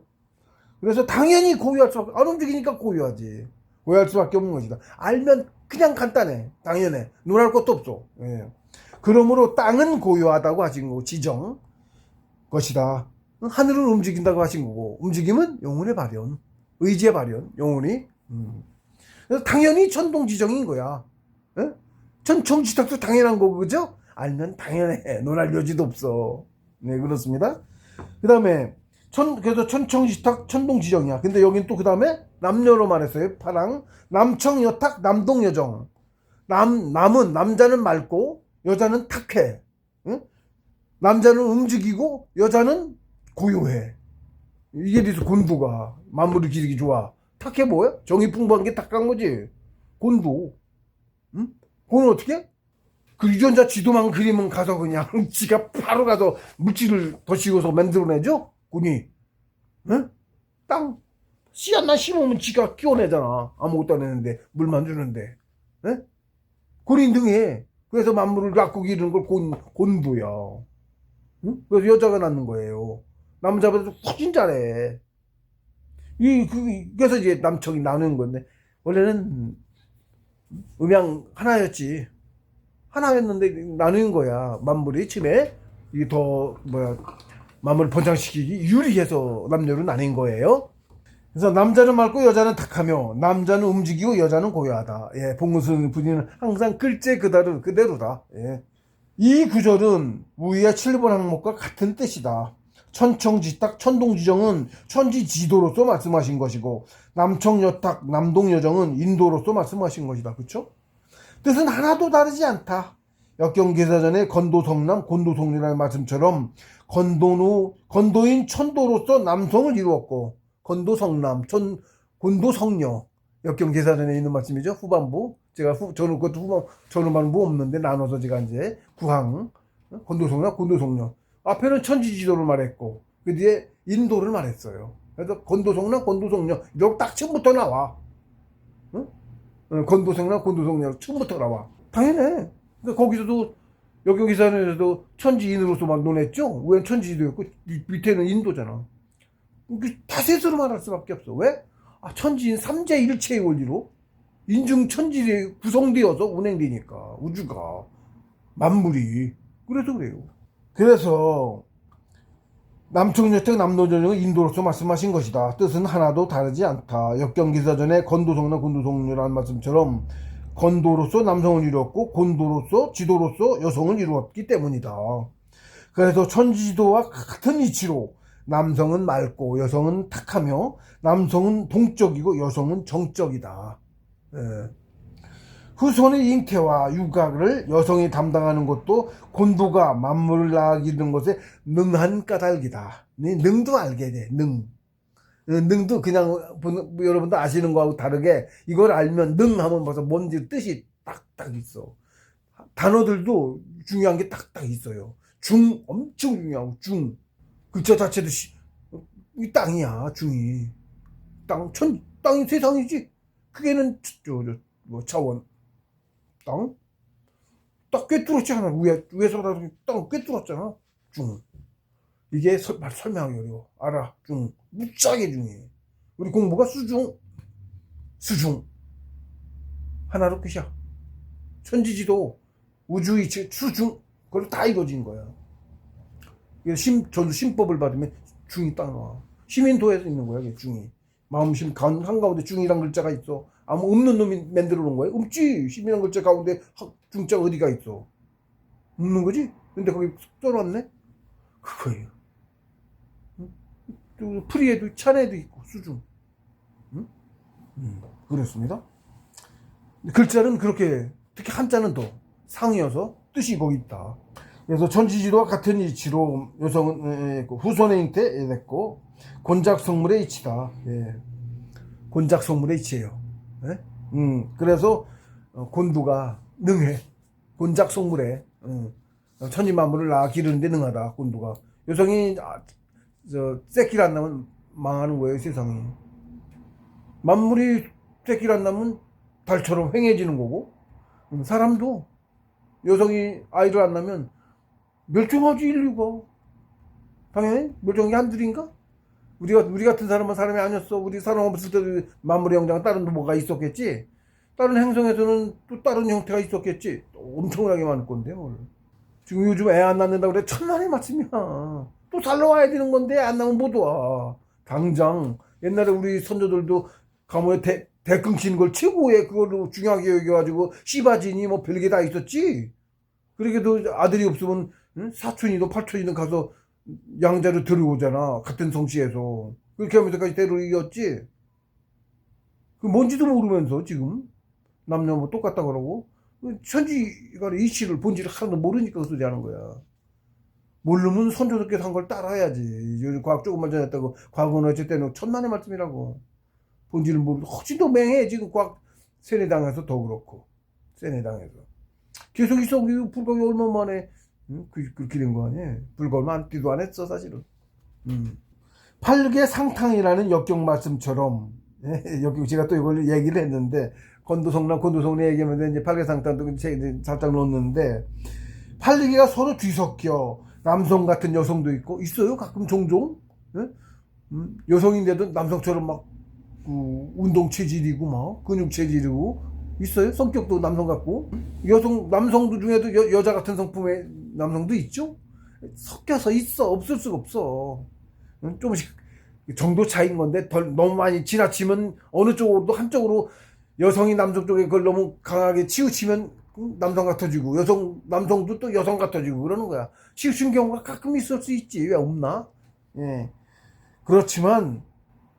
그래서 당연히 고유할 수밖에 안 움직이니까 고유하지. 고유할 수밖에 없는 것이다. 알면 그냥 간단해. 당연해. 논할 것도 없어. 예. 그러므로 땅은 고유하다고 하신 거고 지정 것이다. 하늘은 움직인다고 하신 거고 움직임은 영혼의 발현, 의지의 발현, 영혼이. 그래서 당연히 천동지정인 거야. 예? 천청지탁도 당연한 거고 그죠? 알면 당연해. 논할 여지도 없어. 네 그렇습니다. 그 다음에 그래서 천청지탁 천동지정이야. 근데 여긴 또 그 다음에 남녀로 말했어요. 파랑 남청여탁 남동여정. 남자는 맑고 여자는 탁해. 응? 남자는 움직이고 여자는 고요해. 이게 돼서 곤두가 만물을 기르기 좋아. 탁해 뭐야? 정이 풍부한 게 탁한 거지. 곤두. 응? 곤은 어떻게? 그 유전자 지도만 그리면 가서 그냥 지가 바로 가서 물질을 더 씌워서 만들어내죠? 곤이. 응? 땅 씨 하나 심으면 지가 끼워내잖아. 아무것도 안 했는데 물만 주는데. 응? 곤이 능해. 그래서 만물을 갖고 기르는 걸 곤두야. 응? 그래서 여자가 낳는 거예요. 남자보다 훨씬 잘해. 그래서 이제 남청이 나누는 건데, 원래는 음양 하나였지. 하나였는데 나누는 거야. 만물이 처음에. 이게 만물을 번창시키기 유리해서 남녀로 나뉜 거예요. 그래서 남자는 맑고 여자는 탁하며, 남자는 움직이고 여자는 고요하다. 예, 봉순 분이는 항상 글재 그대로다. 예. 이 구절은 위의 7번 항목과 같은 뜻이다. 천청지탁, 천동지정은 천지지도로서 말씀하신 것이고 남청여탁, 남동여정은 인도로서 말씀하신 것이다. 그쵸? 뜻은 하나도 다르지 않다. 역경계사전의 건도성남, 곤도성녀라는 말씀처럼 건도인 천도로서 남성을 이루었고 건도성남, 곤도성녀 역경계사전에 있는 말씀이죠. 후반부 저는 그것도 후반부 없는데 나눠서 제가 이제 구항 건도성남, 곤도성녀 앞에는 천지지도를 말했고 그 뒤에 인도를 말했어요. 그래서 건도성남, 곤도성녀 이렇게 딱 처음부터 나와. 응? 건도성남, 곤도성녀 처음부터 나와. 당연해. 그러니까 거기서도 역경기사전에서도 천지인으로서만 논했죠. 위엔 천지지도였고 밑에는 인도잖아. 타셋으로 말할 수밖에 없어. 왜? 천지인 삼재일체의 원리로 인중 천지에 구성되어서 운행되니까 우주가 만물이 그래서 그래요. 그래서 남청여택 남도전형은 인도로서 말씀하신 것이다. 뜻은 하나도 다르지 않다. 역경기사전에 건도성남 곤도성녀라는 말씀처럼 건도로서 남성을 이루었고 곤도로서 지도로서 여성을 이루었기 때문이다. 그래서 천지지도와 같은 이치로 남성은 맑고 여성은 탁하며 남성은 동적이고 여성은 정적이다. 후손의 잉태와 육아를 여성이 담당하는 것도 곤도가 만물을 낳기는 것에 능한 까닭이다. 능도 알게 돼. 능도 그냥 여러분도 아시는 거하고 다르게 이걸 알면 능하면 벌써 뭔지 뜻이 딱딱 있어. 단어들도 중요한 게 딱딱 있어요. 엄청 중요하고 글자 자체도 이 땅이야. 중이 땅이 세상이지. 그게는 차원 딱 꿰뚫었잖아. 위에서 땅 꿰뚫었잖아. 이게 설명하기 어려워. 알아. 무지하게 중요해. 우리 공부가 수중 하나로 끝이야. 천지지도 우주이치 수중 그걸로 다 이루어진 거야. 저도 심법을 받으면 중이 딱 나와. 시민도에서 있는 거야. 이게 중이. 마음심 한가운데 중이란 글자가 있어. 아무 없는 놈이 만들어 놓은 거야? 없지. 심이란 글자 가운데 중자 어디가 있어? 없는 거지? 근데 거기 써놨네? 그거예요. 또 프리에도 찬에도 있고 수중. 그렇습니다. 글자는 그렇게 특히 한자는 더 상이어서 뜻이 거기 있다. 그래서 천지지도와 같은 이치로 여성은 후손의 잉태 됐고 곤작성물의 이치다. 곤작성물의 이치예요. 그래서 곤도가 능해. 곤작성물에 천지만물을 낳아 기르는데 능하다. 곤도가. 여성이 새끼를 안 낳으면 망하는 거예요. 세상이. 만물이 새끼를 안 낳으면 달처럼 휑해지는 거고 사람도 여성이 아이를 안 낳으면 멸종하지. 인류가. 당연히 멸종이 한둘인가? 우리 같은 사람은 사람이 아니었어. 우리 사람 없을 때도 만물의 영장은 다른 뭐가 있었겠지. 다른 행성에서는 또 다른 형태가 있었겠지. 엄청나게 많을 건데 뭘. 지금 요즘 애 안 낳는다고 그래. 천만의 말씀이야. 또 살러 와야 되는 건데 안 나오면 못 와. 당장 옛날에 우리 선조들도 가문에 대끈 치는 걸 최고의 그걸로 중요하게 여겨가지고 씨바지니 뭐 별게 다 있었지. 그러게도 아들이 없으면 사촌이든 팔촌이든 가서 양자를 들어오잖아. 같은 성씨에서. 그렇게 하면서까지 데려이었지. 그 뭔지도 모르면서 지금 남녀 뭐 똑같다 그러고 천지가 이치를 본질을 하나도 모르니까 그 소리 하는 거야. 모르면 선조들께서 한 걸 따라야지. 요즘 과학 조금만 전했다고 과거는 어쨌든 천만의 말씀이라고. 본질을 모르고 훨씬 더 맹해. 지금 과학 세뇌당해서 더 그렇고. 세뇌당해서 계속 있어. 불과가 얼마 만에 그렇게 된 거 아니에요. 불과 얼마 안 뛰도 안 했어 사실은. 팔계상탕이라는 역경 말씀처럼 여기 제가 또 이걸 얘기를 했는데 건도성남 곤도성녀 얘기하면서 이제 팔계상탕도 살짝 넣었는데 팔계가 서로 뒤섞여 남성 같은 여성도 있어요. 가끔 종종. 여성인데도 남성처럼 막 운동 체질이고 막 근육 체질이고 있어요. 성격도 남성 같고 남성도 중에도 여자 같은 성품의 남성도 있죠. 섞여서 있어. 없을 수가 없어. 조금씩 정도 차이인 건데 너무 많이 지나치면 어느 쪽으로도 한쪽으로 여성이 남성 쪽에 그걸 너무 강하게 치우치면 남성 같아지고 남성도 또 여성 같아지고 그러는 거야. 쉬운 경우가 가끔 있을 수 있지. 왜 없나? 예. 그렇지만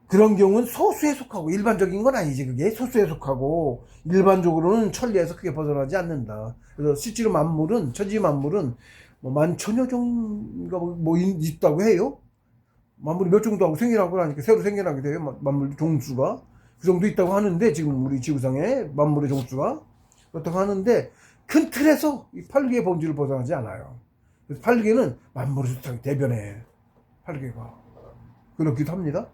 그런 경우는 소수에 속하고 일반적인 건 아니지. 그게 소수에 속하고 일반적으로는 천리에서 크게 벗어나지 않는다. 그래서 실제로 만물은 천지 만물은 뭐 만천여 종가 뭐 있다고 해요. 만물이 몇 종도 하고 생겨나고 하니까 새로 생겨나게 돼요. 만물 종수가 그 정도 있다고 하는데 지금 우리 지구상에 만물의 종수가 그렇다고 하는데 큰 틀에서 이 8개의 범주를 벗어나지 않아요. 그래서 8개는 만물의 대변해. 8개가 그렇기도 합니다.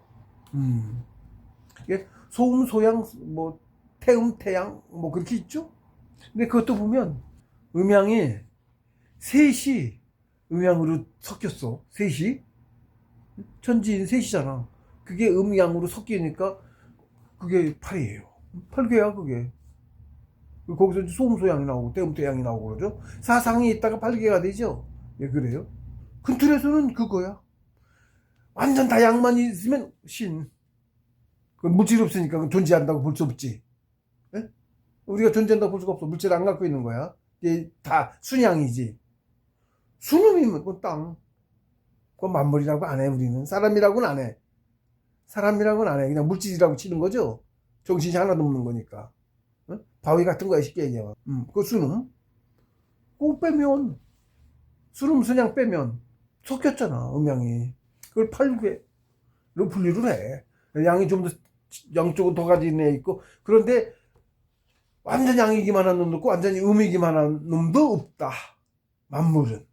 이게 소음, 소양, 뭐 태음, 태양 뭐 그렇게 있죠. 근데 그것도 보면 음양이 셋이 음양으로 섞였어. 셋이 천지인 셋이잖아. 그게 음양으로 섞이니까 그게 8이에요. 8개야 그게. 거기서 이제 소음, 소양이 나오고 태음, 태양이 나오고 그러죠. 사상이 있다가 8개가 되죠. 예, 그래요. 큰 틀에서는 그거야. 완전 다 양만 있으면 신. 그건 물질이 없으니까 존재한다고 볼 수 없지. 예? 우리가 존재한다고 볼 수가 없어. 물질 안 갖고 있는 거야. 이게 다 순양이지. 순음이면 그건 땅. 그건 만물이라고 안 해, 우리는. 사람이라고는 안 해. 사람이라고는 안 해. 그냥 물질이라고 치는 거죠. 정신이 하나도 없는 거니까. 어? 바위 같은 거야, 쉽게 얘기하면. 그 순음. 그거 빼면, 순음, 순양 빼면, 섞였잖아, 음양이. 그걸 8개로 분리를 해. 양이 좀 더, 양쪽은 더 가진 애 있고, 그런데 완전 양이기만 한 놈도 없고, 완전히 음이기만 한 놈도 없다. 만물은.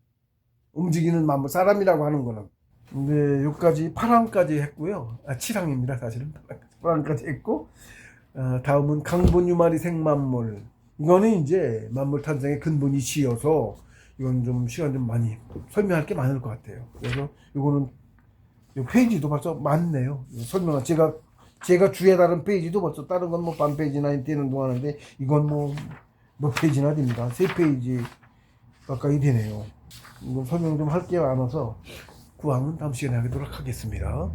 움직이는 만물, 사람이라고 하는 거는. 네, 여기까지 8항까지 했고요. 7항입니다, 사실은. 8항까지 했고, 다음은 강본유마리 생만물. 이거는 이제 만물 탄생의 근본이 지어서, 이건 좀 시간 좀 많이 설명할 게 많을 것 같아요. 그래서 이거는 페이지도 벌써 많네요. 설명한 제가 주에 다른 페이지도 벌써 다른 건 뭐 반 페이지나 되는 동안인데 이건 몇 페이지나 됩니다. 3페이지 가까이 되네요. 이건 설명 좀 할 게 많아서 구항은 다음 시간에 하도록 하겠습니다.